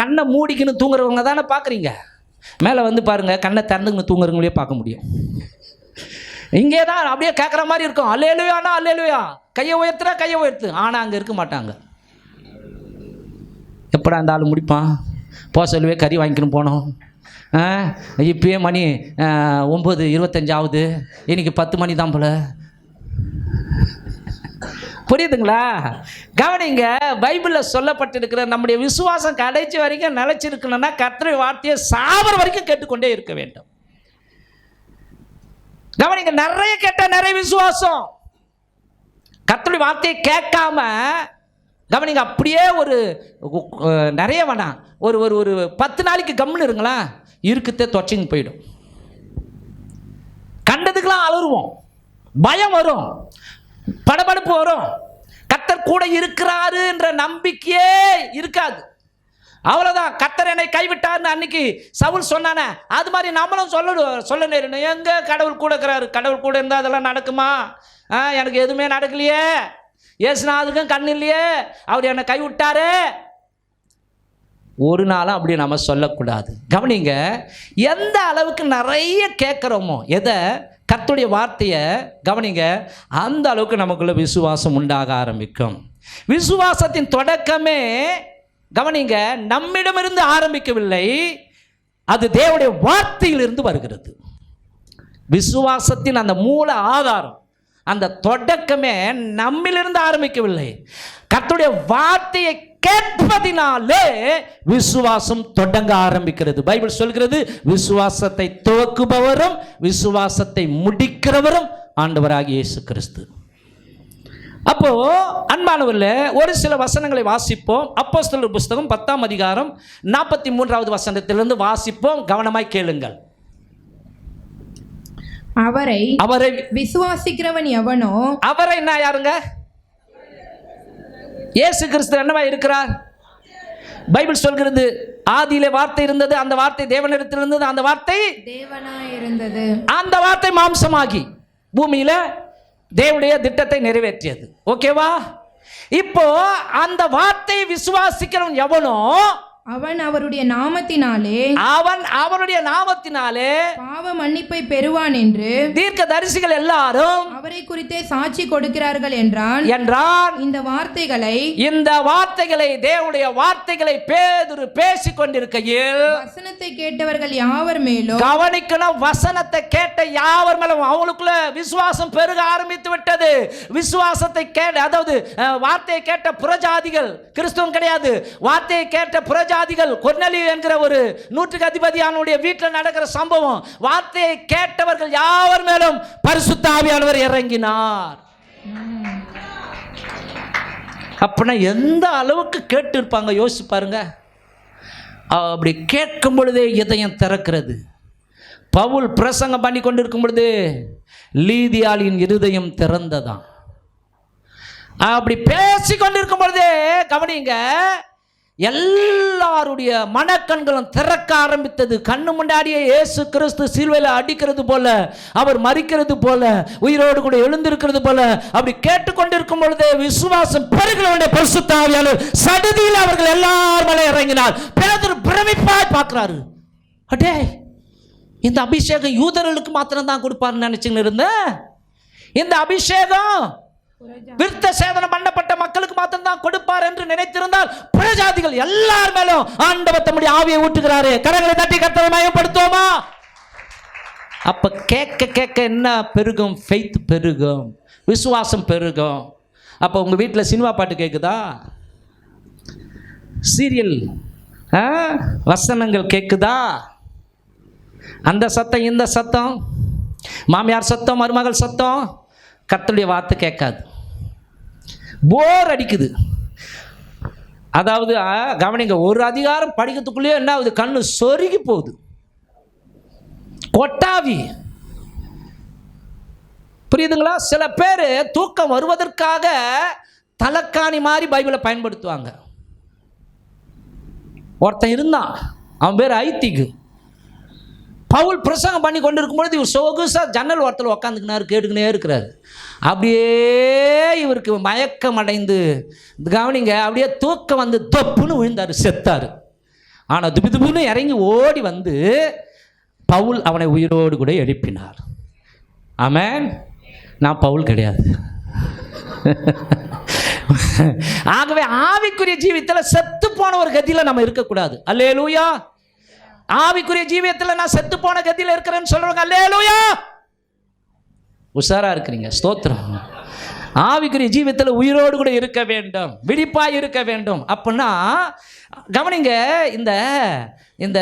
கண்ணை மூடிக்கின்னு தூங்குறவங்க தானே பார்க்குறீங்க. மேலே வந்து பாருங்கள், கண்ணை திறந்துக்கின்னு தூங்குறவங்களே பார்க்க முடியும். இங்கே தான் அப்படியே கேட்குற மாதிரி இருக்கும். அல்லேலூயானா அல்லேலூயா, கையை உயர்த்து. ஆனால் அங்கே இருக்க மாட்டாங்க. எப்படா அந்த ஆள் முடிப்பான், சொல்லுவே கறி வாங்கிக்கணும் போனோம், இப்போயே மணி 9:25 ஆகுது, இன்னைக்கு 10 மணி தான் போல. புரியுதுங்களா? கவனிங்க, பைபிளில் சொல்லப்பட்டிருக்கிற நம்முடைய விசுவாசம் கடைசி வரைக்கும் நிலைச்சிருக்கணும்னா கர்த்தருடைய வார்த்தையை சாவர வரைக்கும் கேட்டுக்கொண்டே இருக்க வேண்டும். கவனிங்க, நிறைய கேட்டால் நிறைய விசுவாசம். கர்த்தருடைய வார்த்தையை கேட்காம, கவனிங்க, அப்படியே ஒரு நிறைய வேணாம், ஒரு ஒரு 10 நாளைக்கு கம்முன்னு இருங்களா, இருக்குத்தே தொச்சிங்க போயிடும். கண்டதுக்கெல்லாம் அலறுவோம், பயம் வரும், படபடப்பு வரும், கர்த்தர் கூட இருக்கிறாரு என்ற நம்பிக்கையே இருக்காது. அவ்வளோதான். கர்த்தர் என்னை கைவிட்டார்னு அன்னைக்கு சவுல் சொன்னானே, அது மாதிரி நம்மளும் சொல்ல நேரணும். எங்கே கடவுள் கூட இருக்கிறாரு, கடவுள் கூட இருந்தால் அதெல்லாம் நடக்குமா? எனக்கு எதுவுமே நடக்கலையே, ஏசுநாதருக்கும் கண் இல்லையே, அவர் என்னை கைவிட்டாரு. ஒரு நாளும் அப்படி நம்ம சொல்லக்கூடாது. கவனிங்க, எந்த அளவுக்கு நிறைய கேட்குறோமோ எதை, கர்த்தருடைய வார்த்தையை, கவனிங்க, அந்த அளவுக்கு நமக்குள்ள விசுவாசம் உண்டாக ஆரம்பிக்கும். விசுவாசத்தின் தொடக்கமே, கவனிங்க, நம்மிடமிருந்து ஆரம்பிக்கவில்லை, அது தேவனுடைய வார்த்தையிலிருந்து வருகிறது. விசுவாசத்தின் அந்த மூல ஆதாரம், அந்த தொடக்கமே நம்மிலிருந்து ஆரம்பிக்கவில்லை, கர்த்தருடைய வார்த்தையை கேட்பதினாலே விசுவாசம் தொடங்க ஆரம்பிக்கிறது. பைபிள் சொல்கிறது, விசுவாசத்தை துவக்குபவரும் விசுவாசத்தை முடிக்கிறவரும் ஆண்டவராகிய இயேசு கிறிஸ்து. அப்போ அன்பானவர்களே, ஒரு சில வசனங்களை வாசிப்போம். அப்போஸ்தலர் புஸ்தகம் 10ஆம் அதிகாரம் 43வது வசனத்திலிருந்து வாசிப்போம். கவனமாய் கேளுங்கள். அவரை விசுவாசிக்கிறவன் எவனோ, அவரை என்ன யாருங்க? இயேசு கிறிஸ்து என்னவா இருக்கிறார்? பைபிள் சொல்கிறது, ஆதியிலே வார்த்தை இருந்தது, அந்த வார்த்தை தேவனிடத்தில் இருந்தது, அந்த வார்த்தை தேவனாய் இருந்தது, அந்த வார்த்தை மாம்சமாகி பூமியில தேவனுடைய திட்டத்தை நிறைவேற்றியது. ஓகேவா? இப்போ அந்த வார்த்தையை விசுவாசிக்கிறவன் எவனோ அவன் அவருடைய நாமத்தினாலே பாவ மன்னிப்பை பெறுவான் என்று தீர்க்கதரிசிகள் எல்லாரும் அவரை குறித்தே சாட்சி கொடுக்கிறார்கள் என்றான். இந்த வார்த்தைகளை தேவனுடைய வார்த்தைகளை பேதுரு பேசிக் கொண்டிருக்கையில் வசனத்தை கேட்டவர்கள் யாவர் மேலும், கவனிக்கணும், வசனத்தை கேட்ட யாவர் மேலும் அவங்களுக்குள்ள விசுவாசம் பெருக ஆரம்பித்து விட்டது. விசுவாசத்தை கேட்ட, அதாவது வார்த்தையை கேட்ட புறஜாதிகள், கிறிஸ்துவம் கிடையாது, வார்த்தையை கேட்ட புறஜாதி புறஜாதிகள் கொர்நேலியு என்கிற ஒரு 100க்கு அதிபதியானுடைய வீட்டில் நடக்கிற சம்பவம். வார்த்தையை கேட்டவர்கள் யாவர் மேலும் பரிசுத்த ஆவியானவர் இறங்கினார். அப்படின்னா எந்த அளவுக்கு கேட்டு இருப்பாங்க யோசிச்சு பாருங்க. அப்படி கேட்கும் பொழுதே இதயம் திறக்கிறது. பவுல் பிரசங்கம் பண்ணி கொண்டிருக்கும் பொழுது லீதியாளின் இருதயம் திறந்ததான். அப்படி பேசி கொண்டிருக்கும் பொழுதே கவனிங்க, எல்லாருடைய மனக்கண்களும் திறக்க ஆரம்பித்தது. கண்ணு முன்னாடியே இயேசு கிறிஸ்து சிலுவையில் அடிக்கிறது போல, அவர் மரிக்கிறது போல, உயிரோடு கூட எழுந்திருக்கிறது போல அப்படி கேட்டுக்கொண்டிருக்கும் பொழுதே விசுவாசம் பெருகிற பரிசுத்த ஆவியானவர் சடுதியில் அவர்கள் எல்லாரும் மேலே இறங்கினார். பேதுரு பிரமிப்பாய் பார்க்கிறாரு. அடே, இந்த அபிஷேகம் யூதர்களுக்கு மாத்திரம் தான் கொடுப்பார்னு நினைச்சுன்னு இருந்தேன். இந்த அபிஷேகம் விருத்த சேதனம் பண்ணப்பட்ட மக்களுக்கு மாத்திரம் தான் கொடுப்பார் என்று நினைத்திருந்தால் புறஜாதிகள் எல்லார் மேலும் ஆண்டவர் தம்முடைய ஆவியை ஊற்றுகிறாரே. கரங்களை தட்டி கர்த்தரை மகிமைப்படுத்துவோமா? அப்ப கேட்க கேட்க என்ன பெருகும்? ஃபெய்த் பெருகும், விசுவாசம் பெருகும். அப்ப உங்க வீட்டில் சினிமா பாட்டு கேட்குதா? சீரியல் வசனங்கள் கேட்குதா? அந்த சத்தம் இந்த சத்தம், மாமியார் சத்தம், மருமகள் சத்தம், கர்த்தருடைய வார்த்தை கேட்காது. போர் அடிக்குது. அதாவது கவனிங்க, ஒரு அதிகாரம் படிக்கிறதுக்குள்ளேயே என்ன ஆகுது? கண்ணு சொருகி போகுது. கொட்டாவி. புரியுதுங்களா? சில பேர் தூக்கம் வருவதற்காக தலக்காணி மாதிரி பைபிளை பயன்படுத்துவாங்க. ஒருத்தன் இருந்தான், அவன் பேர் ஐத்திக்கு. பவுல் பிரசங்கம் பண்ணி கொண்டு இருக்கும்பொழுது இவர் சொகுசாக ஜன்னல் ஓரத்தில் உக்காந்துக்கினார், கேட்டுக்கினே இருக்கிறார். அப்படியே இவருக்கு மயக்கம் அடைந்து கவனிங்க, அப்படியே தூக்கம் வந்து தொப்புன்னு விழுந்தார், செத்தார். ஆனால் துபிதுபுன்னு இறங்கி ஓடி வந்து பவுல் அவனை உயிரோடு கூட எழுப்பினார். ஆமென். நான் பவுல் கிடையாது. ஆகவே ஆவிக்குரிய ஜீவியத்தில் செத்து போன ஒரு கதியில் நம்ம இருக்கக்கூடாது. அல்லேலூயா. ஆவிக்குரிய ஜீவியத்தில் நான் செத்து போன கதியில் இருக்கிறேன்னு சொல்றவங்க அல்லேலூயா. உஷாரா இருக்கிறீங்க, ஸ்தோத்திரம். ஆவிக்குரிய ஜீவியத்தில் உயிரோடு கூட இருக்க வேண்டும், விழிப்பாய் இருக்க வேண்டும். அப்படின்னா கவனிங்க, இந்த இந்த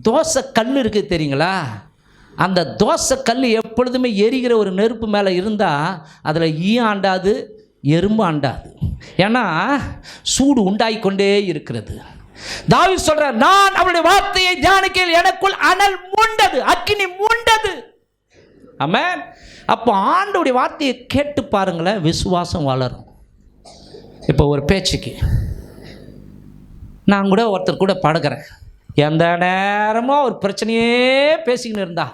தோசை கல் இருக்குது தெரியுங்களா? அந்த தோசை கல் எப்பொழுதுமே எரிகிற ஒரு நெருப்பு மேலே இருந்தால் அதில் ஈ ஆண்டாது, எறும்பு ஆண்டாது. ஏன்னா சூடு உண்டாகி கொண்டே இருக்கிறது. தாவீது சொல்றார், நான் அவருடைய வார்த்தையை தியானிக்கையில் எனக்குள் அனல் மூண்டது, அக்கினி மூண்டது. ஆமென். அப்போ ஆண்டவருடைய வார்த்தையை கேட்டு பாருங்களேன், விசுவாசம் வளரும். இப்போ ஒரு பேச்சுக்கு நான் கூட ஒருத்தர் கூட பழகிறேன். எந்த நேரமும் ஒரு பிரச்சனையே பேசிக்கின்னு இருந்தா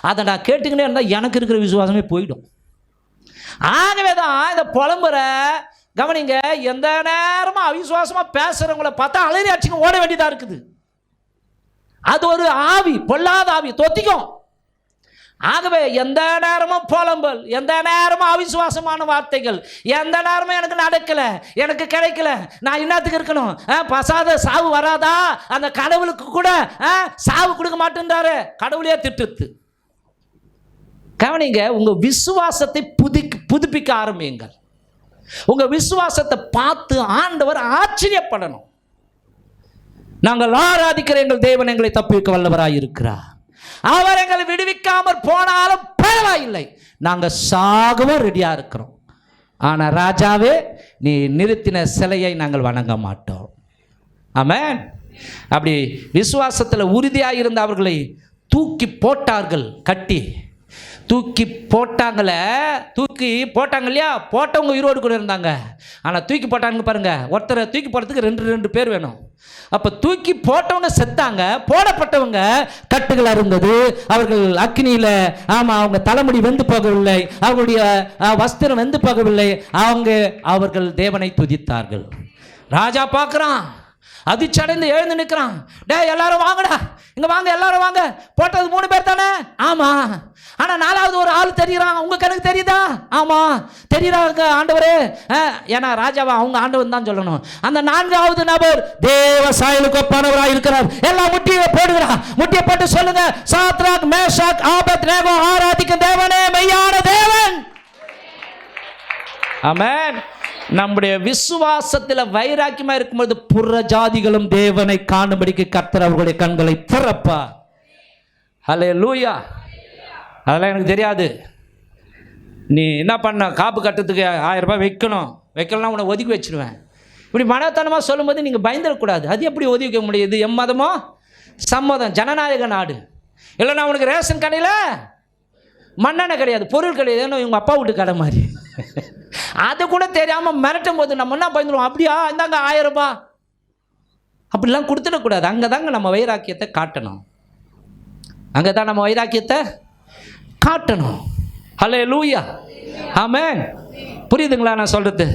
அதை நான் கேட்டுக்கினே இருந்தால் எனக்கு இருக்கிற விசுவாசமே போயிடும். ஆகவே தான் இந்த புலம்புற கவனிங்க, எந்த நேரமும் அவிசுவாசமாக பேசுகிறவங்கள பார்த்தா அலறி அடிச்சுங்க ஓட வேண்டியதாக இருக்குது. அது ஒரு ஆவி, பொல்லாத ஆவி, தொத்திக்கும். ஆகவே எந்த நேரமும் புலம்பல், எந்த நேரமும் அவிசுவாசமான வார்த்தைகள், எந்த நேரமும் எனக்கு நடக்கலை, எனக்கு கிடைக்கல, நான் என்னத்துக்கு இருக்கணும், பசாத சாவு வராதா, அந்த கடவுளுக்கு கூட சாவு கொடுக்க மாட்டேன்றாரு, கடவுளே திட்டுத்து. கவனிங்க, உங்கள் விசுவாசத்தை புதுப்பிக்க ஆரம்பியுங்கள். உங்கள் விசுவாசத்தை பார்த்து ஆண்டவர் ஆச்சரியப்படணும். நாங்கள் ஆராதிக்கிற எங்கள் தேவன் எங்களை தப்பிக்க வல்லவராய் இருக்கிறார். அவர் எங்களை விடுவிக்காமல் போனாலும் பரவாயில்லை, நாங்கள் சாகவும் ரெடியாக இருக்கிறோம். ஆனால் ராஜாவே, நீ நிறுத்தின சிலையை நாங்கள் வணங்க மாட்டோம். ஆமென். அப்படி விசுவாசத்தில் உறுதியாக இருந்த அவர்களை தூக்கி போட்டார்கள். கட்டி தூக்கி போட்டாங்கள, தூக்கி போட்டாங்க இல்லையா? போட்டவங்க உயிரோடு கூட இருந்தாங்க. ஆனால் தூக்கி போட்டாங்க பாருங்க, ஒருத்தரை தூக்கி போடுறதுக்கு ரெண்டு பேர் வேணும். அப்போ தூக்கி போட்டவங்க செத்தாங்க, போடப்பட்டவங்க கட்டுகள் இருந்தது. அவர்கள் அக்னியில், ஆமாம், அவங்க தலைமுடி வெந்து போகவில்லை, அவங்களுடைய வஸ்திரம் வெந்து போகவில்லை. அவர்கள் தேவனை துதித்தார்கள். ராஜா பார்க்குறான், அதிர்ச்சடைந்து எழுந்து நிற்கிறான். டே எல்லாரும் வாங்கடா, இங்கே வாங்க, எல்லாரும் வாங்க. போட்டது 3 பேர் தானே? ஆமாம். ஆனால் 4வது ஒரு ஆள் தெரியுறான். உங்கள் கணக்கு தெரியுதா? ஆமாம் தெரியுறாங்க ஆண்டவரே. ஏன்னா ராஜாவா அவங்க ஆண்டவன் தான் சொல்லணும். அந்த 4வது நபர் தேவ சாயலுக்கு ஒப்பானவராக இருக்கிறார். எல்லாம் முட்டியை போடுகிறா, முட்டியை போட்டு சொல்லுங்க, சாத்ராக் மேஷாக் ஆபேத்நேகோ ஆராதிக்கும் தேவனே மெய்யான தேவன். ஆமென். நம்முடைய விசுவாசத்தில் வைராக்கியமா இருக்கும்போது புற ஜாதிகளும் தேவனை காணும்படிக்கு கர்த்தர் அவர்களுடைய கண்களை திறப்பா. ஹல்லேலூயா. அதெல்லாம் எனக்கு தெரியாது. நீ என்ன பண்ண, காப்பு கட்டுறதுக்கு 1000 ரூபாய் வைக்கலாம் உன்னை ஒதுக்கி வச்சிருவேன். இப்படி மனத்தனமாக சொல்லும்போது நீங்கள் பயந்துடக்கூடாது. அது எப்படி ஒதுக்க முடியுது? எம்மதமோ சம்மதம், ஜனநாயக நாடு. இல்லைன்னா உனக்கு ரேஷன் கடையில் மண்ணெண்ணெய் கிடையாது, பொருள் கிடையாது, ஏன்னா இவங்க அப்பா வீட்டு கடை மாதிரி. அது கூட தெரியாமல் மிரட்டும் போது நம்ம என்ன பயந்துடுவோம்? அப்படியா, இந்தாங்க 1000 ரூபாய். அப்படிலாம் கொடுத்துடக்கூடாது. அங்கே தாங்க நம்ம வைராக்கியத்தை காட்டணும். அங்கே தான் நம்ம வைராக்கியத்தை காட்டணும். ஹல்லேலூயா. ஆமென். புரியுதுங்களா நான் சொல்கிறது?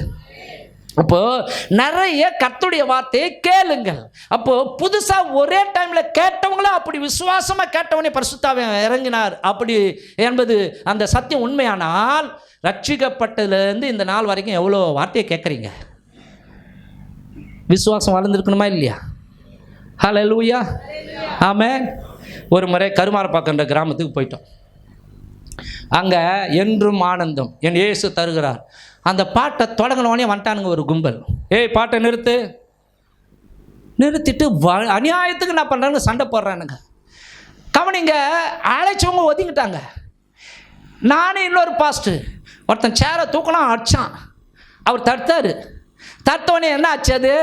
அப்போது நிறைய கர்த்தருடைய வார்த்தையை கேளுங்கள். அப்போது புதுசாக ஒரே டைமில் கேட்டவங்களும் அப்படி விசுவாசமாக கேட்டவனே பரிசுத்தாவியானவர் இறங்கினார் அப்படி என்பது அந்த சத்தியம் உண்மையானால், ரட்சிக்கப்பட்டதுலேருந்து இந்த நாள் வரைக்கும் எவ்வளோ வார்த்தையை கேட்குறீங்க? விசுவாசம் வளர்ந்துருக்கணுமா இல்லையா? ஹல்லேலூயா. ஆமென். ஒரு முறை கருமாரப்பாக்கன்ற கிராமத்துக்கு போயிட்டோம். அங்கே என்றும் ஆனந்தம் என் இயேசு தருகிறார் அந்த பாட்டை தொடங்கினோடனே வந்துட்டானுங்க ஒரு கும்பல். ஏய், பாட்டை நிறுத்திட்டு அநியாயத்துக்கு நான் பண்ணுறேன்னு சண்டை போடுறானுங்க. கவனிங்க, அழைச்சவங்க ஒதுங்கிட்டாங்க. நானே இன்னொரு பாஸ்ட்டு ஒருத்தன் சேரை தூக்கலாம் அடிச்சான். அவர் தடுத்தோடனே என்ன ஆச்சு? அது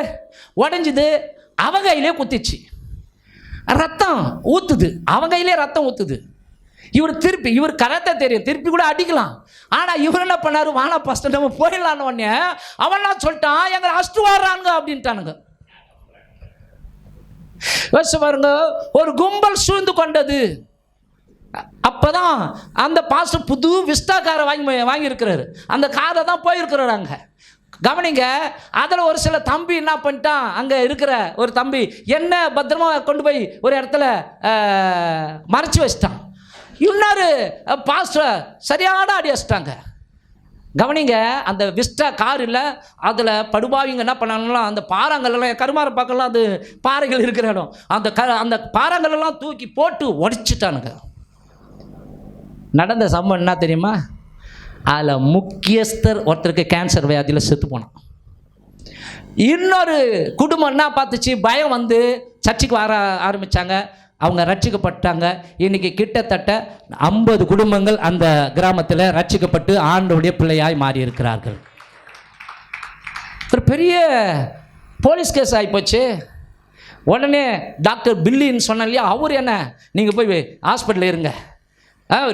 உடஞ்சிது, அவன் கையிலே குத்திச்சு, ரத்தம் ஊற்றுது, அவன் கையிலே ரத்தம் ஊற்றுது. இவர் கரத்தை தெரியும், திருப்பி கூட அடிக்கலாம். ஆனால் இவர் என்ன பண்ணார்? வானா ஃபஸ்ட்டு நம்ம போயிடலான்னு உடனே அவன்லாம் சொல்லிட்டான், எங்களை அஷ்டு வர்றானுங்க அப்படின்ட்டானுங்க. பாருங்க, ஒரு கும்பல் சூழ்ந்து கொண்டது. அப்போதான் அந்த பாஸ்டர் புது விஸ்டா காரை வாங்கியிருக்கிறாரு. அந்த காரை தான் போயிருக்கிறாரு அங்கே. கவனிங்க, அதில் ஒரு சில தம்பி என்ன பண்ணிட்டான், அங்கே இருக்கிற ஒரு தம்பி என்ன பத்திரமா கொண்டு போய் ஒரு இடத்துல மறைச்சி வச்சிட்டான். இன்னொரு பாஸ்டர் சரியான அடி வச்சிட்டாங்க. கவனிங்க, அந்த விஸ்டா கார் இல்லை, அதில் படுபாவிங்க என்ன பண்ணாங்கன்னா, அந்த பாறாங்கல்லாம் கருமார பார்க்கலாம், அது பாறைகள் இருக்கிற இடம், அந்த பாறாங்கல்லாம் தூக்கி போட்டு உடைச்சிட்டானுங்க. நடந்த சம்பவம் என்ன தெரியுமா? அதில் முக்கியஸ்தர் ஒருத்தருக்கு கேன்சர் வியாதியில் செத்து போனான். இன்னொரு குடும்பம் என்ன பார்த்துச்சு, பயம் வந்து சர்ச்சுக்கு வர ஆரம்பித்தாங்க. அவங்க ரட்சிக்கப்பட்டாங்க. இன்றைக்கி கிட்டத்தட்ட 50 குடும்பங்கள் அந்த கிராமத்தில் ரட்சிக்கப்பட்டு ஆண்டவருடைய பிள்ளையாய் மாறி இருக்கிறார்கள். ஒரு பெரிய போலீஸ் கேஸ் ஆகிப்போச்சு. உடனே டாக்டர் பில்லின்னு சொன்ன இல்லையா, அவர் என்ன, நீங்கள் போய் ஹாஸ்பிட்டலில் இருங்க,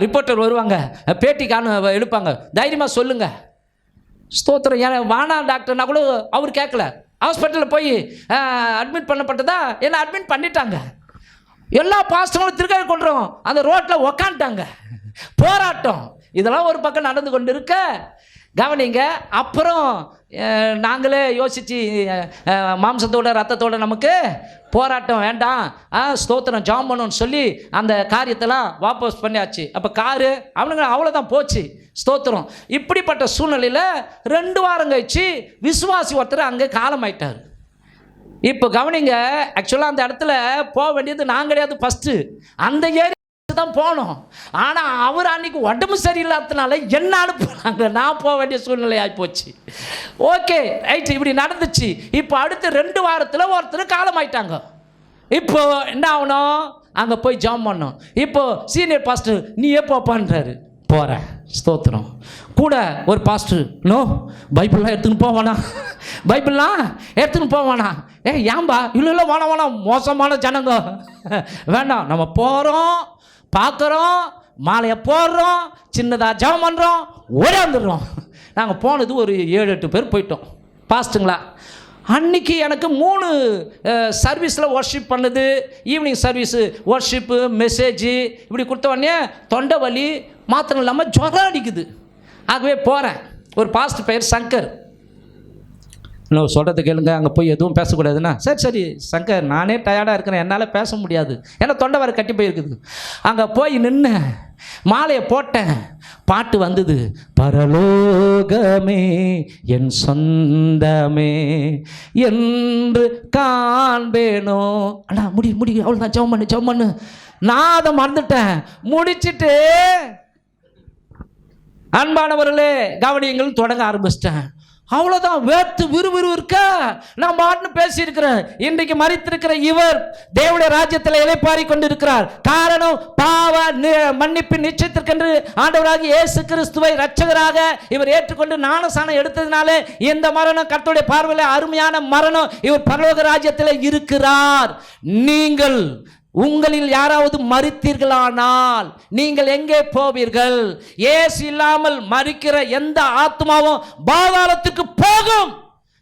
ரிப்போர்ட்டர் வருவாங்க, பேட்டிக்கான எடுப்பாங்க, தைரியமாக சொல்லுங்கள். ஸ்தோத்திரம். ஏன் வானா டாக்டர்னா கூட அவர் கேட்கல. ஹாஸ்பிட்டலில் போய் அட்மிட் பண்ணப்பட்டதா, என்ன அட்மிட் பண்ணிட்டாங்க. எல்லா பாஸ்டர்களும் திருக்கை கொண்டுறோம் அந்த ரோட்டில் உக்காந்துட்டாங்க. போராட்டம் இதெல்லாம் ஒரு பக்கம் நடந்து கொண்டு இருக்க. கவனிங்க, அப்புறம் நாங்களே யோசித்து மாம்சத்தோட ரத்தத்தோட நமக்கு போராட்டம் வேண்டாம், ஸ்தோத்திரம் ஜாம் பண்ணணும்னு சொல்லி அந்த காரியத்தெல்லாம் வாபஸ் பண்ணியாச்சு. அப்போ காரு அவனுங்க அவ்வளோதான் போச்சு. ஸ்தோத்திரம். இப்படிப்பட்ட சூழ்நிலையில் 2 வாரம் கழிச்சு விசுவாசி ஒருத்தர் அங்கே காலமாயிட்டார். இப்போ கவனிங்க, ஆக்சுவலாக அந்த இடத்துல போக வேண்டியது நான் கிடையாது, ஃபஸ்ட்டு அந்த ஏரியா தான் போனோம். ஆனால் அவர் அன்றைக்கி உடம்பு சரியில்லாததுனால என்ன அனுப்புனாங்க, நான் போக வேண்டிய சூழ்நிலை ஆகிப்போச்சு. ஓகே ரைட், இப்படி நடந்துச்சு. இப்போ அடுத்த 2 வாரத்தில் ஒருத்தர் காலமாயிட்டாங்க. இப்போ என்ன ஆகணும், அங்கே போய் ஜாம் பண்ணோம். இப்போது சீனியர் பாஸ்டர் நீ எப்போப்பான்றாரு. போகிறேன். ஸ்தோத்திரம். கூட ஒரு பாஸ்டர், நோ பைபிள்லாம் எடுத்துன்னு போவானா, பைபிள்லாம் எடுத்துன்னு போவானா. ஏன்பா? இல்லை வேணாம், மோசமான ஜனங்க வேண்டாம். நம்ம போகிறோம், பார்க்குறோம், மாலையை போடுறோம், சின்னதாக ஜெபம் பண்ணுறோம், ஓடாந்துடுறோம். நாங்கள் போனது ஒரு 7-8 பேர் போயிட்டோம் பாஸ்ட்டுங்களா. அன்றைக்கி எனக்கு 3 சர்வீஸில் ஒர்ஷிப் பண்ணுது. ஈவினிங் சர்வீஸு ஒர்ஷிப்பு மெசேஜு இப்படி கொடுத்த உடனே தொண்டை வலி மாத்திரம் இல்லாமல் ஜுரம் அடிக்குது. ஆகவே போகிறேன். ஒரு பாஸ்ட் பெயர் சங்கர். இன்னும் சொல்கிறது கேளுங்க, அங்கே போய் எதுவும் பேசக்கூடாதுன்னா சரி சங்கர், நானே டயர்டாக இருக்கிறேன், என்னால் பேச முடியாது, ஏன்னா தொண்டை வர கட்டி போயிருக்குது. அங்கே போய் நின்று மாலையை போட்டேன். பாட்டு வந்தது, பரலோகமே என் சொந்தமே என்று காண்பேனோ. அண்ணா முடி அவ்வளோதான், ஜெபம் பண்ணு. நான் அதை மறந்துட்டேன். முடிச்சுட்டு அன்பானவர்களே கவனியங்கள் தொடங்க ஆரம்பிச்சிட்டேன். அவ்வளோதான். வேர்த்து விறுவிறு இருக்க நான் பாட்டுன்னு பேசியிருக்கிறேன். இன்றைக்கு மரித்திருக்கிற இவர் தேவனுடைய ராஜ்யத்தில் இளைப்பாரி கொண்டிருக்கிறார். காரணம் பாவ மன்னிப்பு நிச்சயத்திற்கென்று ஆண்டவராகிய இயேசு கிறிஸ்துவை இரட்சகராக இவர் ஏற்றுக்கொண்டு ஞானஸ்நானம் எடுத்ததினாலே இந்த மரணம் கர்த்தருடைய பார்வையில் அருமையான மரணம். இவர் பரலோக ராஜ்யத்தில் இருக்கிறார். நீங்கள் உங்களில் யாராவது மரித்தீர்களானால் நீங்கள் எங்கே போவீர்கள்? இயேசு இல்லாமல் மரிக்கிற எந்த ஆத்மாவும் பாதாளத்துக்கு போகும்.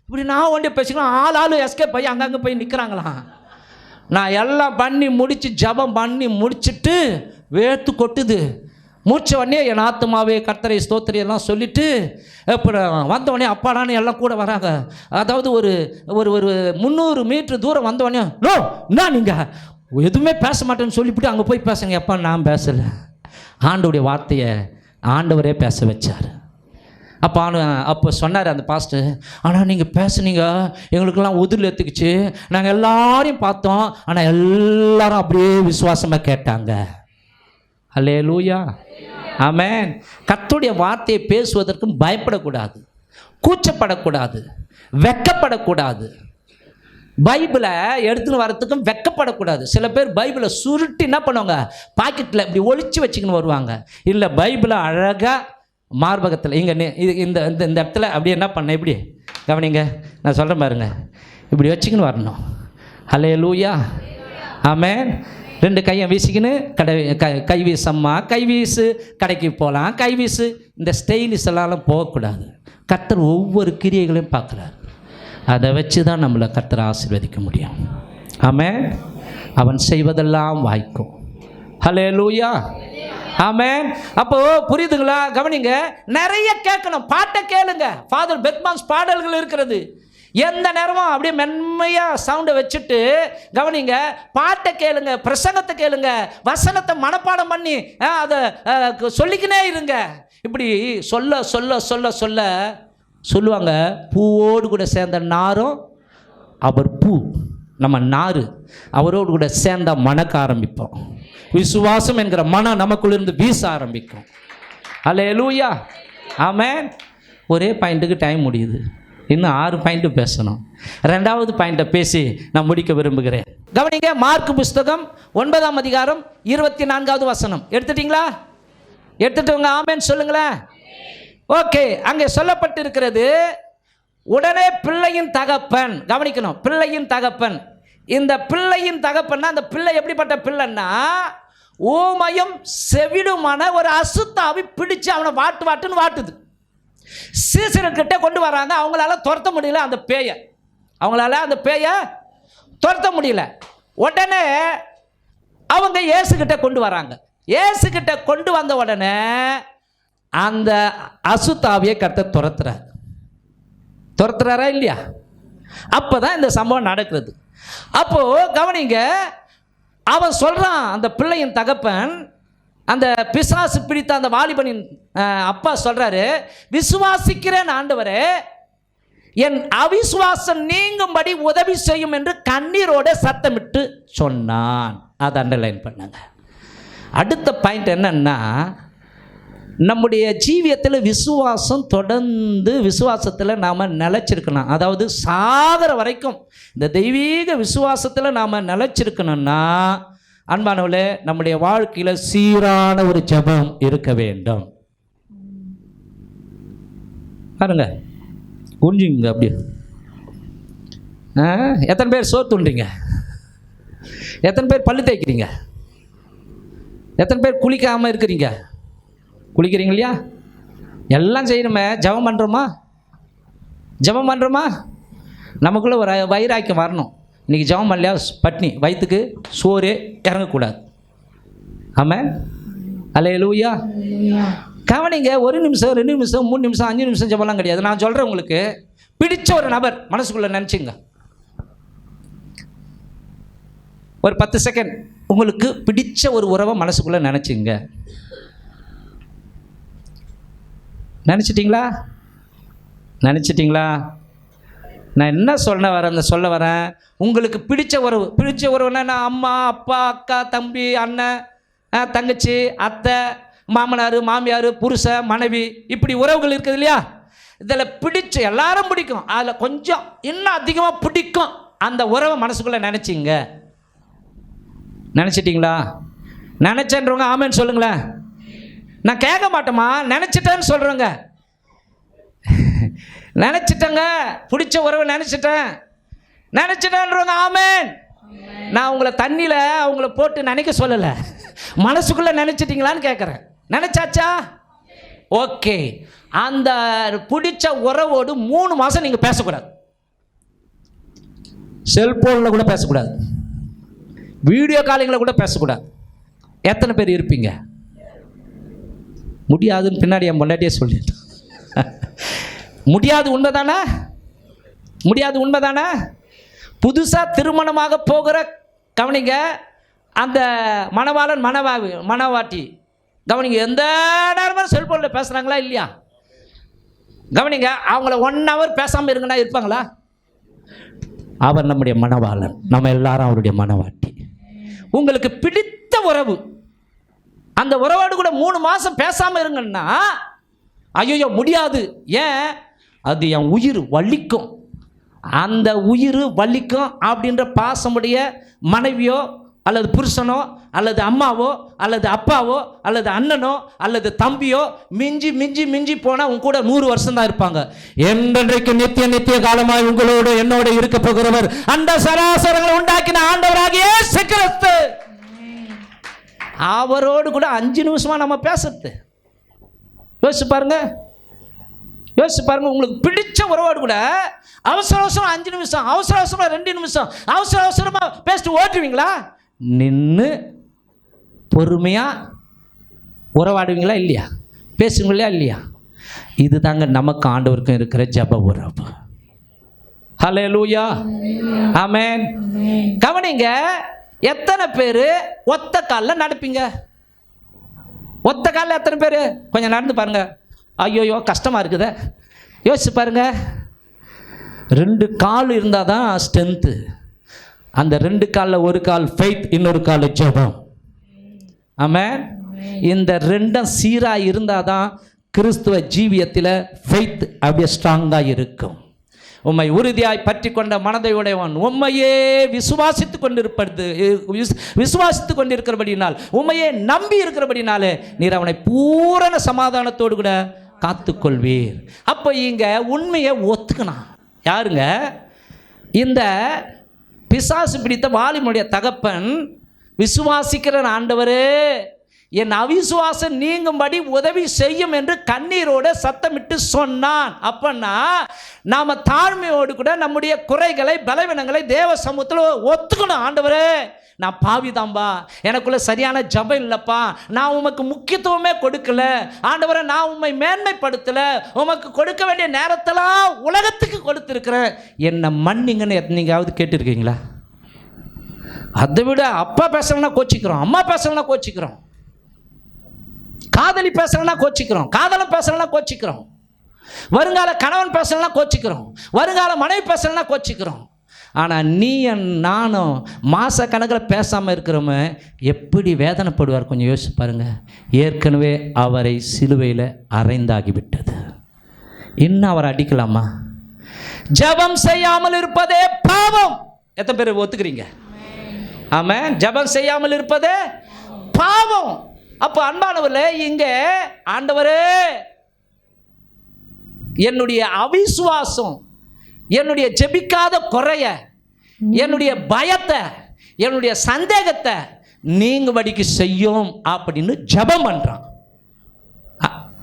இப்படி நான் ஒன்றே பேசிக்கலாம். ஆளு எஸ்கேப் போய் அங்கங்கே போய் நிற்கிறாங்களாம். நான் எல்லாம் பண்ணி முடித்து ஜபம் பண்ணி முடிச்சுட்டு வேர்த்து கொட்டுது. மூச்ச உடனே என் ஆத்மாவே கர்த்தரை ஸ்தோத்திரி எல்லாம் சொல்லிவிட்டு அப்புறம் வந்தவொடனே அப்பாடான்னு எல்லாம் கூட வராங்க. அதாவது ஒரு ஒரு ஒரு 300 மீட்டர் தூரம் வந்தவொடனே நோ என்ன நீங்கள் எதுவுமே பேச மாட்டேன்னு சொல்லிவிட்டு அங்கே போய் பேசுங்க. எப்பா நான் பேசலை, ஆண்டவருடைய வார்த்தையை ஆண்டவரே பேச வச்சார். அப்போ சொன்னார் அந்த பாஸ்டர், ஆனால் நீங்கள் பேசுனீங்க எங்களுக்கெல்லாம் உதிரில் எடுத்துக்கிச்சு, நாங்கள் எல்லாரையும் பார்த்தோம், ஆனால் எல்லாரும் அப்படியே விசுவாசமாக கேட்டாங்க. அல்லேலூயா, ஆமென். கர்த்தருடைய வார்த்தையை பேசுவதற்கும் பயப்படக்கூடாது, கூச்சப்படக்கூடாது, வெட்கப்படக்கூடாது. பைபிளை எடுத்துன்னு வரத்துக்கும் வெட்கப்படக்கூடாது. சில பேர் பைபிளை சுருட்டி என்ன பண்ணுவாங்க, பாக்கெட்டில் இப்படி ஒழிச்சு வச்சுக்கின்னு வருவாங்க. இல்லை, பைபிளை அழகாக மார்பகத்தில் இங்கே இது இந்த இந்த இடத்துல அப்படி என்ன பண்ண, இப்படி கவனிங்க, நான் சொல்கிறேன் பாருங்க, இப்படி வச்சுக்கின்னு வரணும். அல்லேலூயா, ஆமென். 2 கையை வீசிக்கின்னு கை வீசம்மா, கை வீசு, கடைக்கு போகலாம், கை வீசு, இந்த ஸ்டைலிஷ் எல்லாம் போகக்கூடாது. கர்த்தர் ஒவ்வொரு கிரியைகளையும் பார்க்குறாரு. அதை வச்சு தான் நம்மளை கர்த்தரை ஆசீர்வதிக்க முடியும். ஆமென். அவன் செய்வதெல்லாம் வாய்க்கும். ஹல்லேலூயா, ஆமென். அப்போ புரியுதுங்களா? கவனிங்க, நிறைய கேட்கணும், பாட்டை கேளுங்க. ஃபாதர் பெத்மான்ஸ் பாடல்கள் இருக்கிறது. எந்த நேரமும் அப்படியே மென்மையாக சவுண்டை வச்சுட்டு கவனிங்க, பாட்டை கேளுங்க, பிரசங்கத்தை கேளுங்க, வசனத்தை மனப்பாடம் பண்ணி அதை சொல்லிக்கினே இருங்க. இப்படி சொல்ல சொல்ல சொல்ல சொல்ல சொல்லுவாங்க, பூவோடு கூட சேர்ந்த நாரும் அவர் பூ, நம்ம நாறு, அவரோடு கூட சேர்ந்த மணக்க ஆரம்பிப்போம். விசுவாசம் என்கிற மனம் நமக்குள்ளிருந்து வீச ஆரம்பிக்கும். அல்லேலூயா, ஆமென். ஒரே பாயிண்ட்டுக்கு டைம் முடியுது, இன்னும் 6 பாயிண்ட்டு பேசணும். 2வது பாயிண்ட்டை பேசி நான் முடிக்க விரும்புகிறேன். கவனிங்க, மார்க் புஸ்தகம் 9ஆம் அதிகாரம் 24வது வசனம். எடுத்துட்டீங்களா? எடுத்துட்டவங்க ஆமென் சொல்லுங்களேன். ஓகே, அங்கே சொல்லப்பட்டிருக்கிறது, உடனே பிள்ளையின் தகப்பன், கவனிக்கணும், பிள்ளையின் தகப்பன். இந்த பிள்ளையின் தகப்பன்னா அந்த பிள்ளை எப்படிப்பட்ட பிள்ளைன்னா, ஊமையும் செவிடுமான ஒரு அசுத்தாவி பிடிச்சு அவனை வாட்டுன்னு வாட்டுது. சீசர்கிட்ட கொண்டு வராங்க, அவங்களால துரத்த முடியல அந்த பேயை, அவங்களால அந்த பேயை துரத்த முடியல. உடனே அவங்க இயேசுகிட்ட கொண்டு வராங்க. இயேசுகிட்ட கொண்டு வந்த உடனே அந்த அசுத்தாவியை கர்த்தர் துரத்துறாரா இல்லையா? அப்போதான் இந்த சம்பவம் நடக்கிறது. அப்போ கவனிங்க, அவன் சொல்றான், அந்த பிள்ளையின் தகப்பன், அந்த பிசாசு பிடித்த அந்த வாலிபனின் அப்பா சொல்றாரு, விசுவாசிக்கிறேன் ஆண்டவரே, என் அவிசுவாசம் நீங்கும்படி உதவி செய்யும் என்று கண்ணீரோட சத்தமிட்டு சொன்னான். அதை அண்டர்லைன் பண்ணாங்க. அடுத்த பாயிண்ட் என்னன்னா, நம்முடைய ஜீவியத்தில் விசுவாசம் தொடர்ந்து விசுவாசத்தில் நாம் நிலைச்சிருக்கணும். அதாவது சாகிற வரைக்கும் இந்த தெய்வீக விசுவாசத்தில் நாம் நிலைச்சிருக்கணும்னா, அன்பானவர்களே, நம்முடைய வாழ்க்கையில் சீரான ஒரு ஜெபம் இருக்க வேண்டும். பாருங்க, குஞ்சுங்க அப்படியே. எத்தனை பேர் சோறு துண்டுறீங்க? எத்தனை பேர் பல்லு தேய்க்கிறீங்க? எத்தனை பேர் குளிக்காமல் இருக்கிறீங்க? குளிக்கிறீங்க இல்லையா? எல்லாம் செய்யணுமே. ஜெபம் பண்ணுறோமா? நமக்குள்ளே ஒரு வைராக்கியம் வரணும். இன்றைக்கி ஜெபம் பண்ணலையா பட்னி, வயிற்றுக்கு சோறே இறங்கக்கூடாது. ஆமென். அல்லேலூயா. கவனிங்க, 1 நிமிஷம் 2 நிமிஷம் 3 நிமிஷம் 5 நிமிஷம் ஜெபம்லாம் கிடையாது. நான் சொல்கிறேன், உங்களுக்கு பிடிச்ச ஒரு நபர் மனசுக்குள்ளே நினச்சிங்க. ஒரு 10 செகண்ட் உங்களுக்கு பிடிச்ச ஒரு உறவை மனசுக்குள்ளே நினச்சிங்க. நினச்சிட்டிங்களா? நான் என்ன சொல்ல வரேன், உங்களுக்கு பிடிச்ச உறவுன்னா நான் அம்மா, அப்பா, அக்கா, தம்பி, அண்ணன், தங்கச்சி, அத்தை, மாமனார், மாமியார், புருஷன், மனைவி, இப்படி உறவுகள் இருக்குது இல்லையா? இதில் பிடிச்சு எல்லாரும் பிடிக்கும், அதில் கொஞ்சம் இன்னும் அதிகமாக பிடிக்கும் அந்த உறவை மனசுக்குள்ளே நினச்சிங்க. நினச்சிட்டிங்களா? நினச்சேன்றவங்க ஆமேன்னு சொல்லுங்களேன். நான் கேட்க மாட்டேம்மா, நினச்சிட்டேன்னு சொல்கிறேங்க. நினச்சிட்டேங்க, பிடிச்ச உறவை நினச்சிட்டேன்றவங்க ஆமேன். நான் உங்களை தண்ணியில் அவங்கள போட்டு நினைக்க சொல்லலை, மனசுக்குள்ளே நினச்சிட்டிங்களான்னு கேட்குறேன். நினச்சாச்சா? ஓகே. அந்த பிடிச்ச உறவோடு 3 மாதம் நீங்கள் பேசக்கூடாது. செல்போனில் கூட பேசக்கூடாது, வீடியோ காலிங்கில் கூட பேசக்கூடாது. எத்தனை பேர் இருப்பீங்க? முடியாதுன்னு பின்னாடி என் பொண்டாட்டியே சொல்லிட்டேன். முடியாது உண்மைதானே? முடியாது உண்மைதானே? புதுசாக திருமணமாக போகிற கவனிங்க, அந்த மணவாளன் மணவாட்டி கவனிங்க, எந்த நேரமும் செல்போனில் பேசுகிறாங்களா இல்லையா? கவனிங்க, அவங்கள 1 hour பேசாமல் இருங்கன்னா இருப்பாங்களா? அவர் நம்முடைய மணவாளன், நம்ம எல்லாரும் அவருடைய மணவாட்டி. உங்களுக்கு பிடித்த உறவு, அந்த உறவோடு கூட 3 மாதம் பேசாமல் இருங்கன்னா ஐயோ முடியாது. ஏன்? அது என் உயிர் வலிக்கும், அந்த உயிர் வலிக்கும் அப்படின்ற பாசமுடைய மனைவியோ அல்லது புருஷனோ அல்லது அம்மாவோ அல்லது அப்பாவோ அல்லது அண்ணனோ அல்லது தம்பியோ மிஞ்சி மிஞ்சி மிஞ்சி போனால் உங்க கூட 100 வருஷம் தான் இருப்பாங்க. என்றைக்கு நித்திய காலமாய் உங்களோடு என்னோட இருக்க போகிறவர் அந்த சராசரங்களை உண்டாக்கின ஆண்டவராகிய இயேசு கிறிஸ்து, அவரோடு கூட 5 நிமிஷமா நம்ம பேசுறது. யோசிச்சு பாருங்க, யோசிச்சு பாருங்க. உங்களுக்கு பிடிச்ச உறவோடு கூட அவசர அவசரம் 5 நிமிஷம், அவசர அவசரமா 2 நிமிஷம், அவசர அவசரமா பேசிட்டு ஓட்டுவீங்களா? நின்று பொறுமையா உறவாடுவீங்களா இல்லையா? பேசுவீங்களா இல்லையா? இது தாங்க நமக்கு ஆண்டவருக்கும் இருக்கிற ஜெப உறவு. ஹல்லேலூயா, ஆமென். கவனிங்க, எத்தனை பேர் ஒத்த காலில் நடப்பீங்க? ஒத்த காலில் எத்தனை பேர்? கொஞ்சம் நடந்து பாருங்க. ஐயோயோ கஷ்டமாக இருக்குதே. யோசிச்சு பாருங்க. 2 கால் இருந்தால் தான் ஸ்ட்ரென்த்து. அந்த 2 காலில் ஒரு கால் ஃபெய்த், இன்னொரு கால் ஜெபம். ஆமென். இந்த 2ம் சீராக இருந்தால் தான் கிறிஸ்துவ ஜீவியத்தில் ஃபெய்த் அப்படியே ஸ்ட்ராங்காக இருக்கும். உம்மை உறுதியாய் பற்றி கொண்ட மனதை உடையவன் உம்மையே விசுவாசித்து கொண்டிருக்கிறபடினால், உம்மையே நம்பி இருக்கிறபடினாலே நீர் அவனை பூரண சமாதானத்தோடு கூட காத்துக்கொள்வீர். அப்போ இங்கே உண்மையை ஒத்துக்கணும். யாருங்க? இந்த பிசாசு பிடித்த வாலிபனுடைய தகப்பன் விசுவாசிக்கிற ஆண்டவரே என் அவிசுவாசம் நீங்கும்படி உதவி செய்யும் என்று கண்ணீரோட சத்தமிட்டு சொன்னான். அப்பன்னா நாம தாழ்மையோடு கூட நம்முடைய குறைகளை பலவீனங்களை தேவ சமூகத்தில் ஒத்துக்கணும். ஆண்டவரே நான் பாவிதான்பா, எனக்குள்ள சரியான ஜபம் இல்லைப்பா, நான் உமக்கு முக்கியத்துவமே கொடுக்கல ஆண்டவரை, நான் உண்மை மேன்மைப்படுத்தல, உமக்கு கொடுக்க வேண்டிய நேரத்தெல்லாம் உலகத்துக்கு கொடுத்துருக்கிறேன், என்னை மன்னிங்கன்னு நீங்காவது கேட்டிருக்கீங்களா? அதை விட அப்பா பேசலன்னா கோச்சிக்கிறோம், அம்மா பேசலன்னா கோச்சிக்கிறோம், காதலி பேசலன்னா கோச்சிக்கிறோம், காதலன் பேசலன்னா கோச்சிக்கிறோம், வருங்கால கணவன் பேசலன்னா கோச்சிக்கிறோம், வருங்கால மனைவி பேசலன்னா கோச்சிக்கிறோம். ஆனால் நீ நானும் மாத கணக்கில் பேசாமல் இருக்கிறோமே எப்படி வேதனைப்படுவார் கொஞ்சம் யோசிச்சு பாருங்க. ஏற்கனவே அவரை சிலுவையில் அறைந்தாகிவிட்டது, இன்னும் அவரை அடிக்கலாமா? ஜெபம் செய்யாமல் இருப்பதே பாவம். எத்தனை பேர் ஒத்துக்கிறீங்க? ஆமாம், ஜெபம் செய்யாமல் இருப்பதே பாவம். அப்போ அன்பானவர்களே, இங்கே ஆண்டவரே என்னுடைய அவிசுவாசம், என்னுடைய ஜெபிக்காத குறைய, என்னுடைய பயத்தை, என்னுடைய சந்தேகத்தை நீங்கும்படிக்கு செய்யும் அப்படின்னு ஜெபம் பண்ணுறான்.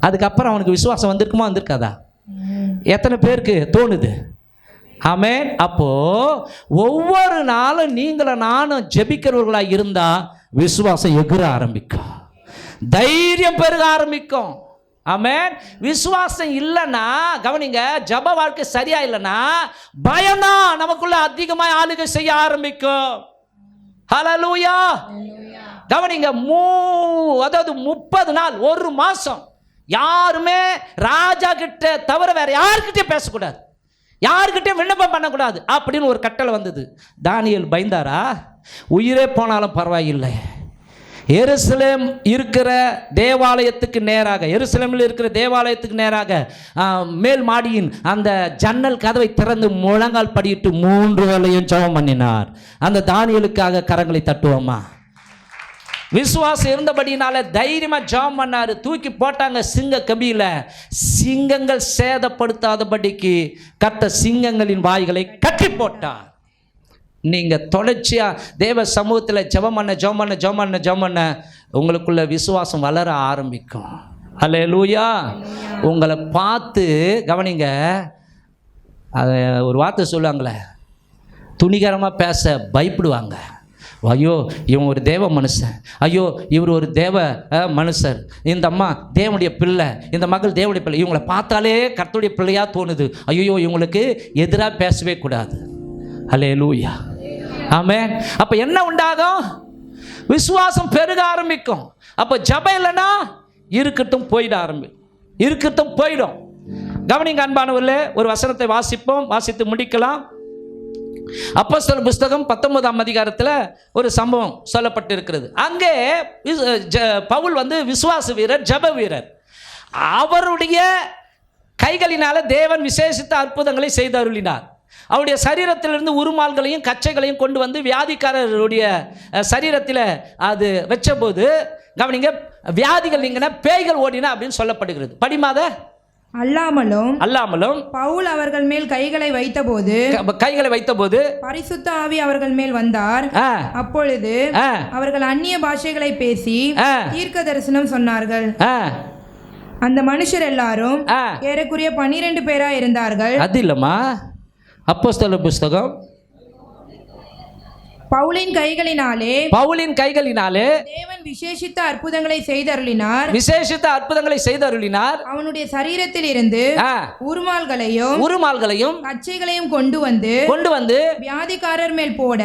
அதுக்கப்புறம் அவனுக்கு விசுவாசம் வந்திருக்குமா வந்திருக்காதா? எத்தனை பேருக்கு தோணுது? ஆமென். அப்போ ஒவ்வொரு நாளும் நீங்களும் நானும் ஜெபிக்கிறவர்களாக இருந்தால் விசுவாசம் எகிற ஆரம்பிக்கும், தைரியம் பெருக ஆரம்பிக்கும். ஆமென். விசுவாசம் இல்லைன்னா கவனிங்க, ஜப வாழ்க்கை சரியா இல்லைன்னா பயம்தான் நமக்குள்ள அதிகமாக ஆளுகை செய்ய ஆரம்பிக்கும். ஹல்லேலூயா. கவனிங்க, அதாவது 30 நாள் 1 மாசம் யாருமே ராஜா கிட்ட தவிர வேற யாருக்கிட்டே பேசக்கூடாது, யாருக்கிட்டே விண்ணப்பம் பண்ணக்கூடாது அப்படின்னு ஒரு கட்டளை வந்தது. தானியேல் பயந்தாரா? உயிரே போனாலும் பரவாயில்லை, எருசலேம் இருக்கிற தேவாலயத்துக்கு நேராக, எருசலேமில் இருக்கிற தேவாலயத்துக்கு நேராக மேல் மாடியின் அந்த ஜன்னல் கதவை திறந்து முழங்கால் படியிட்டு 3 வேளையும் ஜெபம் பண்ணினார். அந்த தானியேலுக்காக கரங்களை தட்டுவோமா? விசுவாசம் இருந்தபடினால தைரியமா ஜெபம் பண்ணாரு. தூக்கி போட்டாங்க சிங்க கபியில. சிங்கங்கள் சேதப்படுத்தாதபடிக்கு கர்த்தர் சிங்கங்களின் வாய்களை கட்டி போட்டார். நீங்க தொடர்ச்சியா தேவ சமூகத்தில் ஜெபம் பண்ண உங்களுக்குள்ள விசுவாசம் வளர ஆரம்பிக்கும். அல்லேலூயா. உங்களை பார்த்து கவனிங்க, அது ஒரு வார்த்தை சொல்லுவாங்களே, துணிகரமாக பேச பயப்படுவாங்க. ஐயோ இவன் ஒரு தேவ மனுஷன், ஐயோ இவர் ஒரு தேவ மனுஷர், இந்த அம்மா தேவனுடைய பிள்ளை, இந்த மகள் தேவனுடைய பிள்ளை, இவங்களை பார்த்தாலே கர்த்தருடைய பிள்ளையாக தோணுது. ஐயோ இவங்களுக்கு எதிராக பேசவே கூடாது. அல்லேலூயா. ஆமென். அப்போ என்ன உண்டாகும்? விசுவாசம் பெருக ஆரம்பிக்கும். அப்போ ஜெபம் இல்லைன்னா இருக்கட்டும் போயிடும். கவனிங்க அன்பானவர்களே, ஒரு வசனத்தை வாசித்து முடிக்கலாம். அப்போஸ்தலர் புஸ்தகம் 19ஆம் அதிகாரத்தில் ஒரு சம்பவம் சொல்லப்பட்டிருக்கிறது. அங்கே பவுல் விசுவாச வீரர், ஜெப வீரர். அவருடைய கைகளினால தேவன் விசேஷித்த அற்புதங்களை செய்து அருளினார். அவருடைய சரீரத்திலிருந்து உருமால்களையும் கச்சைகளையும் கொண்டு வந்து வியாதிக்காரருடைய சரீரத்தில் அது வச்சபோது கவனிங்க, வியாதிகள் நீங்கின, பேய்கள் ஓடின அப்படின்னு சொல்லப்படுகிறது. படிமாத அல்லாமலும் பவுல் அவர்கள் மேல் கைகளை வைத்தபோது பரிசுத்த ஆவி அவர்கள் மேல் வந்தார். அப்பொழுது அவர்கள் அந்நிய பாஷைகளை பேசி தீர்க்க தரிசனம் சொன்னார்கள். அந்த மனுஷர் எல்லாரும் ஏறக்குறைய 12 பேரா இருந்தார்கள். அது இல்லம்மா, அப்போஸ்தலர் புஸ்தகம் பவுலின் கைகளினாலே தேவன் விசேஷித்த அற்புதங்களை செய்து அருளினார். அவனுடைய சரீரத்தில் இருந்து உருமால்களையும் கச்சைகளையும் கொண்டு வந்து வியாதிக்காரர்கள் மேல் போட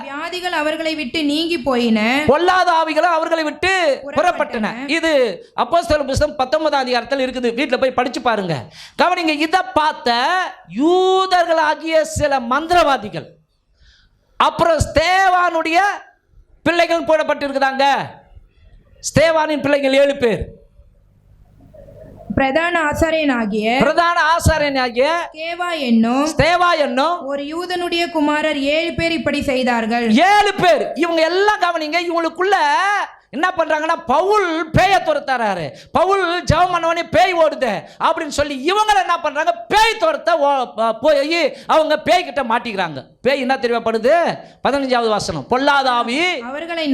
வியாதிகள் அவர்களை விட்டு நீங்கி போயின, பொல்லாத ஆவிகளும் அவர்களை விட்டு புறப்பட்டன. இது அப்போஸ்தலர் புஸ்தகம் 19ஆம் அதிகாரத்தில் இருக்குது. வீட்டில் போய் படிச்சு பாருங்க. கவனிங்க, இதை பார்த்த யூதர்களாகிய சில மந்திரவாதிகள், அப்புறம் ஸ்தேவானுடைய பிள்ளைகள் போடப்பட்டிருக்கிறாங்க. ஸ்தேவானின் பிள்ளைகள் 7 பேர். பிரதான ஆசாரியனாகிய ஸ்தேவா என்னும் ஒரு யூதனுடைய குமாரர் 7 பேர் இப்படி செய்தார்கள். 7 பேர். இவங்க எல்லாம் கவனிங்க, இவங்களுக்குள்ள என்ன பண்றாங்கன்னா, பவுல் பேயை துரத்தாரு. பவுல் ஜெபம் பண்ணவனே பேய் ஓடுது அப்படின்னு சொல்லி இவங்க என்ன பண்றாங்க, பேய் துரத்த போய் அவங்க பேய் கிட்ட மாட்டிக்கிறாங்க. பேய் என்ன தெரியப்படுது? 15வது வசனம். பொல்லாத ஆவி அவர்களை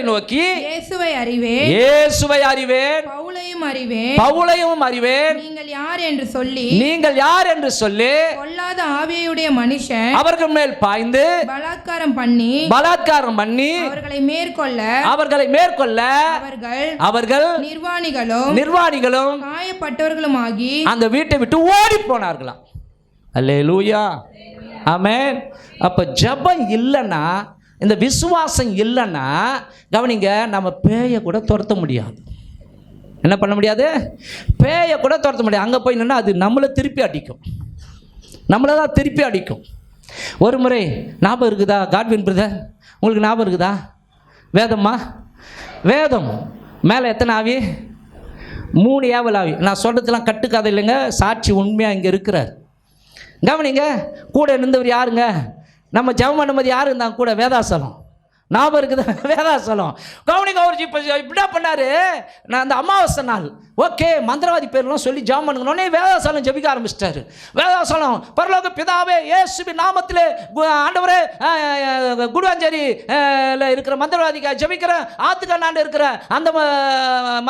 நோக்கி இயேசுவை அறிவேன், பவுலையும் அறிவேன், நீங்கள் யார் என்று சொல்லி பொல்லாத ஆவியுடைய மனுஷன் அவர்கள் மேல் பாய்ந்து பலாத்காரம் பண்ணி அவர்களை மேற்கொள்ள அவர்கள் நிர்வாணிகளும் காயப்பட்டவர்களுமாகி அந்த வீட்டை விட்டு ஓடி போனார்களாம். அல்லேலூயா. ஆமென். அப்ப ஜெபம் இல்லைன்னா, இந்த விசுவாசம் இல்லைன்னா கவனிங்க, நம்ம பேயை கூட துரத்த முடியாது. என்ன பண்ண முடியாது? பேயை கூட துரத்த முடியாது. அங்கே போய் நின்னா அது நம்மளை தான் திருப்பி அடிக்கும். ஒரு முறை ஞாபகம் இருக்குதா காட்வின் பிரதர்? உங்களுக்கு ஞாபகம் இருக்குதா? வேதம் மேலே எத்தனை ஆவி? 3 ஏவல் ஆவி. நான் சொல்கிறதுலாம் கட்டுக்கதை இல்லைங்க, சாட்சி உண்மையாக இங்கே இருக்கிறார். கவனிங்க, கூட இருந்தவர் யாருங்க? நம்ம ஜெபம் பண்ணும்போது யார் இருந்தாங்க கூட? வேதாசலம். ஞாபகம் இருக்குது? வேதாசலம். கவனிங்க, அவர் இப்போ இப்படியா பண்ணார். நான் அந்த அமாவாசை நாள் ஓகே மந்திரவாதி பேர்லாம் சொல்லி ஜெபம் பண்ணுங்கன்னே வேதாசலம் ஜெபிக்க ஆரம்பிச்சிட்டாரு. வேதாசலம், பரலோக பிதாவே இயேசுவின் நாமத்திலே ஆண்டவரே குடுவாஞ்சேரியில் இருக்கிற மந்திரவாதிக்காக ஜெபிக்கிறேன், ஆத்துக்காண்டாண்டு இருக்கிற அந்த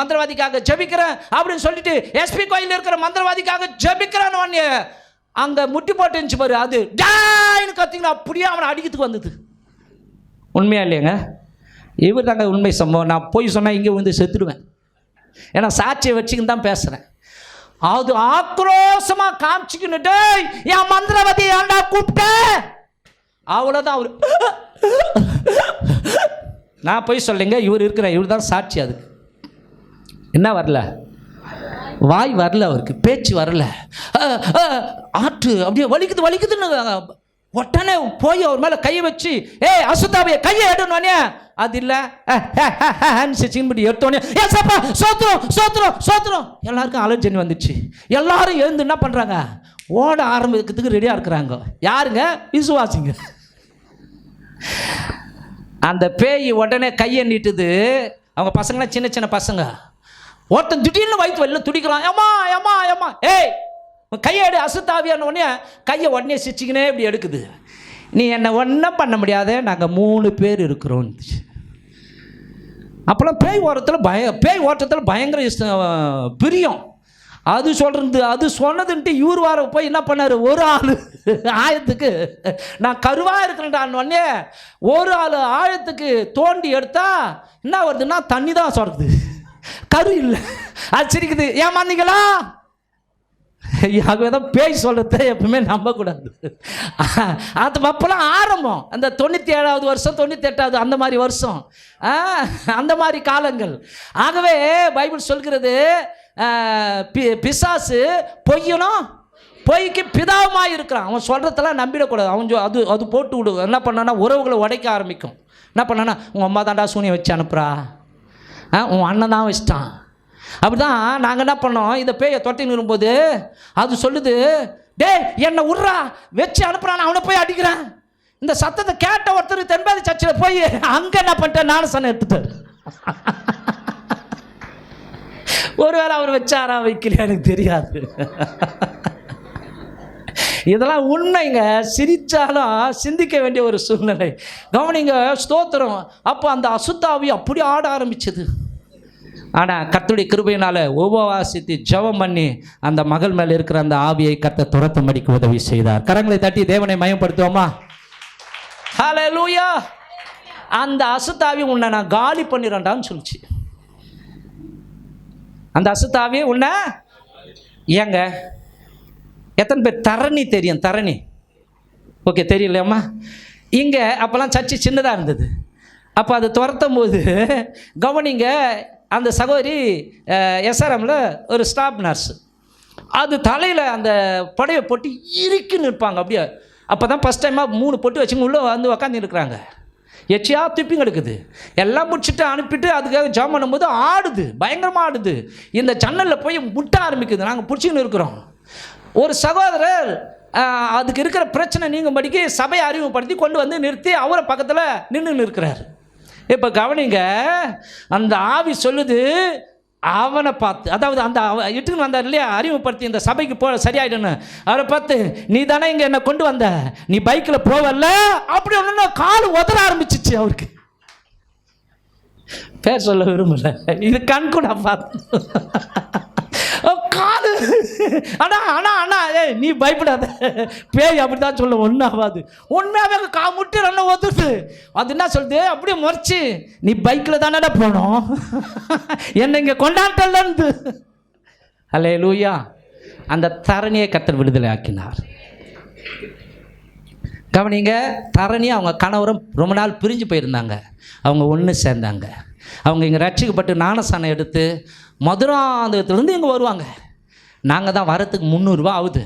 மந்திரவாதிக்காக ஜெபிக்கிறேன் அப்படின்னு சொல்லிட்டு எஸ்பி கோயில் இருக்கிற மந்திரவாதிக்காக ஜெபிக்கிறேன்னு அங்கே முட்டி போட்டு இருந்துச்சு பாரு. அது டான்னு கத்திங்கன்னா அப்படியே அவனை அடிக்கிறதுக்கு வந்தது. உண்மையா இல்லையாங்க? இவர் தாங்க உண்மை சம்பவம். நான் போய் சொன்னால் இங்கே வந்து செத்துடுவேன். ஏன்னா சாட்சியை வச்சுக்கின்னு தான் பேசுகிறேன். அது ஆக்ரோஷமாக காமிச்சிக்கிட்டு என் மந்திரவாதி ஏன்டா கூப்பிட்டேன், அவ்வளோதான். அவர் நான் போய் சொல்லுங்க, இவர் தான் சாட்சி. அதுக்கு என்ன வரல? வாய் வரல, அவருக்கு பேச்சு வரல. ஆற்று அப்படியே வலிக்குதுன்னு உடனே போய் அவர் மேலே கையை வச்சு அசுத்தாவிய கையை எடுனோடனே அது இல்லை சிம்பிடி எடுத்தோடனே ஏசப்பா சோத்துரும் சோத்துரும் சோத்துரும். எல்லாருக்கும் அலர்ஜி வந்துச்சு. எல்லாரும் எழுந்து என்ன பண்ணுறாங்க, ஓட ஆரம்பிக்கிறதுக்கு ரெடியாக இருக்கிறாங்க. யாருங்க? விசுவாசிங்க. அந்த பேய் உடனே கையை நீட்டுது. அவங்க பசங்களாம் சின்ன சின்ன பசங்க. ஒருத்தன் திடீர்னு வயிற்று வழியில் துடிக்கிறான், ஏமா ஏமா ஏமா ஏய் கையெடு அசுத்தாவியான உடனே கையை உடனே சிரிச்சிக்கினே இப்படி எடுக்குது. நீ என்னை ஒன்றும் பண்ண முடியாத, நாங்கள் 3 பேர் இருக்கிறோம். அப்போல்லாம் பேய் ஓட்டத்தில் பயங்கர பிரியம். அது சொல்கிறது அது சொன்னதுன்ட்டு இவர் வார போய் என்ன பண்ணார், ஒரு ஆள் ஆழத்துக்கு நான் கருவாக இருக்கிறேன்டான்னொடனே ஒரு ஆள் ஆழத்துக்கு தோண்டி எடுத்தா என்ன வருதுன்னா தண்ணி தான் சொல்கிறது, கரு இல்லை. அது சிரிக்குது. ஏமாந்தீங்களா? ஆகவே தான் பேய் சொல்கிறத எப்பவுமே நம்பக்கூடாது. அது அப்போலாம் ஆரம்பம், அந்த 97வது வருஷம் 98வது அந்த மாதிரி வருஷம், அந்த மாதிரி காலங்கள். ஆகவே பைபிள் சொல்கிறது பிசாசு பொய்யனும் பொய்க்கு பிதாவுமாக இருக்கிறான். அவன் சொல்கிறதெல்லாம் நம்பிடக்கூடாது. அவன் அது போட்டு விடு. என்ன பண்ணான்னா உறவுகளை உடைக்க ஆரம்பிக்கும். என்ன பண்ணான்னா உங்கள் அம்மா தாண்டா சூனியை வச்சு அனுப்புகிறா, உன் அண்ணன் தான் வச்சிட்டான். அப்படி தான் நாங்கள் என்ன பண்ணோம், இந்த பேயை தொட்டின்னு வரும்போது அது சொல்லுது, டே என்னை விட்றா வச்சு அனுப்புகிறான், அவனை போய் அடிக்கிறேன். இந்த சத்தத்தை கேட்ட ஒருத்தர் தென்பாதி சர்ச்சில் போய் அங்கே என்ன பண்ணிட்டேன், நானும் சனை எடுத்துட்டார். ஒருவேளை அவர் வச்சாரா வைக்கலையா எனக்கு தெரியாது. இதெல்லாம் உண்மைங்க. சிரித்தாலும் சிந்திக்க வேண்டிய ஒரு சூழ்நிலை. கவனிங்க, ஸ்தோத்திரம். அப்போ அந்த அசுத்தாவி அப்படி ஆட ஆரம்பிச்சது. ஆனால் கர்த்தருடைய கிருபையினால் உபவாசித்து ஜெபம் பண்ணி அந்த மகள் மேலே இருக்கிற அந்த ஆவியை கர்த்தர் துரத்தும்படிக்கு உதவி செய்தார். கரங்களை தட்டி தேவனை மயப்படுத்துவோமா? ஹல்லேலூயா. அந்த அசுத்தாவி உன்னை நான் காலி பண்ணிடுறேன்டான்னு சொல்லிச்சு. அந்த அசுத்தாவி உன்னை ஏங்க எத்தனை பேர் தரணி தெரியும்? தரணி ஓகே தெரியலையம்மா. இங்கே அப்போல்லாம் சர்ச்சு சின்னதாக இருந்தது. அப்போ அதை துரத்தும் போது கவனிங்க, அந்த சகோதரி எஸ்ஆர்எம்மில் ஒரு ஸ்டாஃப் நர்ஸு, அது தலையில் அந்த புடவை போட்டு இறுக்கி நிற்பாங்க அப்படியே. அப்போ தான் ஃபஸ்ட் டைமாக 3 பொட்டு வச்சுங்க உள்ளே வந்து உக்காந்து இருக்கிறாங்க. எச்சியா துப்பிங்க எடுக்குது. எல்லாம் முடிச்சுட்டு அனுப்பிட்டு அதுக்காக ஜாம் பண்ணும்போது ஆடுது, பயங்கரமாக ஆடுது. இந்த ஜன்னலில் போய் முட்ட ஆரம்பிக்குது. நாங்கள் பிடிச்சின்னு இருக்கிறோம். ஒரு சகோதரர் அதுக்கு இருக்கிற பிரச்சனை நீங்கும்படிக்கு சபையை அறிமுகப்படுத்தி கொண்டு வந்து நிறுத்தி அவரை பக்கத்தில் நின்று இருக்கிறார். இப்போ கவனிங்க, அந்த ஆவி சொல்லுது அவனை பார்த்து, அதாவது அந்த இட்டுன்னு வந்தார் இல்லையா, அறிமுகப்படுத்தி இந்த சபைக்கு சரியாயிடுன்னு அவரை பார்த்து, நீ தானே இங்கே என்னை கொண்டு வந்த, நீ பைக்கில் போவல்ல அப்படி ஒன்று கால் உதற ஆரம்பிச்சிச்சு. அவருக்கு பேர் சொல்ல விரும்பல, இது கண் கூட பார்த்து காலு அண்ணா அண்ணா அண்ணா ஏய் நீ பயப்படாத, பேய் அப்படி தான் சொல்ல, ஒன்றும் ஆகாது. உண்மையாகவே முட்டி ரெண்டு ஒத்துட்டு அது என்ன சொல்லுது, அப்படியே முறைச்சி, நீ பைக்கில் தானடா போனோம், என்னை இங்கே கொண்டாட்டலன்னு. ஹல்லேலூயா. அந்த தரணியை கர்த்தர் விடுதலை ஆக்கினார். கவனிங்க, தரணி அவங்க கணவரும் ரொம்ப நாள் பிரிஞ்சு போயிருந்தாங்க. அவங்க ஒன்று சேர்ந்தாங்க. அவங்க இங்கே ரட்சிக்கப்பட்டு ஞானஸ்நானம் எடுத்து மதுராந்தகத்துலேருந்து இங்கே வருவாங்க. நாங்கள் தான் வரத்துக்கு 300 ரூபா ஆகுது.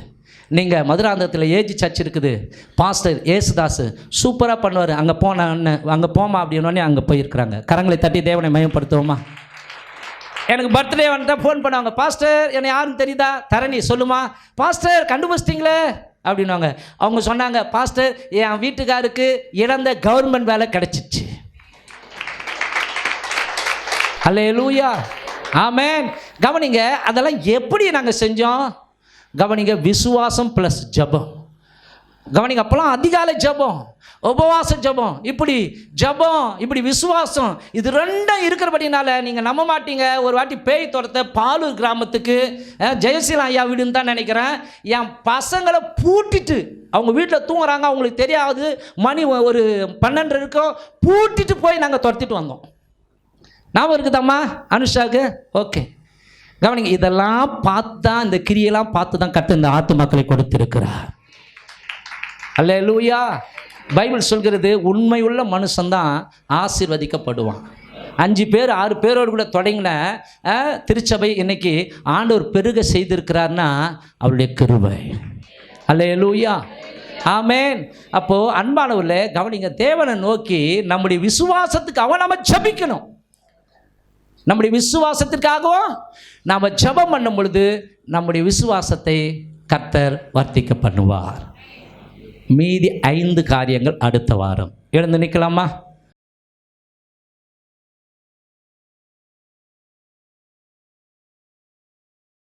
நீங்கள் மதுராந்தகத்தில் ஏஜி சர்ச் இருக்குது, பாஸ்டர் ஏசுதாஸ் சூப்பராக பண்ணுவார், அங்கே அங்கே போமா அப்படின்னோடனே அங்கே போயிருக்கிறாங்க. கரங்களை தட்டி தேவனை மயப்படுத்துவோமா? எனக்கு பர்த்டே வந்துட்டா ஃபோன் பண்ணுவாங்க, பாஸ்டர் என்னை யாரும் தெரியுதா, தரணி சொல்லுமா, பாஸ்டர் கண்டுபிடிச்சிட்டிங்களே அப்படின்வாங்க. அவங்க சொன்னாங்க, பாஸ்டர் என் வீட்டுக்காருக்கு இழந்த கவர்மெண்ட் வேலை கிடச்சிச்சு. ஹல்லேலூயா, ஆமென். கவனிங்க, அதெல்லாம் எப்படி நாங்கள் செஞ்சோம்? கவனிங்க, விசுவாசம் ப்ளஸ் ஜபம். கவனிங்க, அப்போலாம் அதிகாலை ஜபம், உபவாச ஜபம், இப்படி ஜபம், இப்படி விசுவாசம், இது ரெண்டும் இருக்கிறபடினால நீங்கள் நம்ப மாட்டீங்க. ஒரு வாட்டி பேய் துரத்த பாலூர் கிராமத்துக்கு, ஜெயசீலா ஐயா வீடுன்னு தான் நினைக்கிறேன், என் பசங்களை பூட்டிட்டு, அவங்க வீட்டில் தூங்குறாங்க, அவங்களுக்கு தெரியாது, மணி ஒரு 12 இருக்கும், பூட்டிட்டு போய் நாங்கள் துரத்திட்டு வந்தோம். ஞாபகம் இருக்குதாம்மா அனுஷாவுக்கு? ஓகே. கவனிங்க, இதெல்லாம் பார்த்து தான், இந்த கிரியெல்லாம் பார்த்து தான் கர்த்தர் இந்த ஆத்துமாக்களை கொடுத்திருக்கிறார். அல்லேலூயா. பைபிள் சொல்கிறது, உண்மையுள்ள மனுஷன்தான் ஆசீர்வதிக்கப்படுவான். 5 பேர் 6 பேரோடு கூட தொடங்கின திருச்சபை இன்னைக்கு ஆண்டவர் பெருக செய்திருக்கிறார்னா அவருடைய கிருபை. அல்லேலூயா. ஆமென். அப்போ அன்பானவர்களே கவனிங்க, தேவனை நோக்கி நம்முடைய விசுவாசத்துக்காக நம்ம ஜெபிக்கணும். நம்முடைய விசுவாசத்திற்காகவும் நாம் ஜெபம் பண்ணும் பொழுது நம்முடைய விசுவாசத்தை கர்த்தர் வர்த்திக்க பண்ணுவார். மீதி 5 காரியங்கள் அடுத்த வாரம். எழுந்து நிற்கலாமா?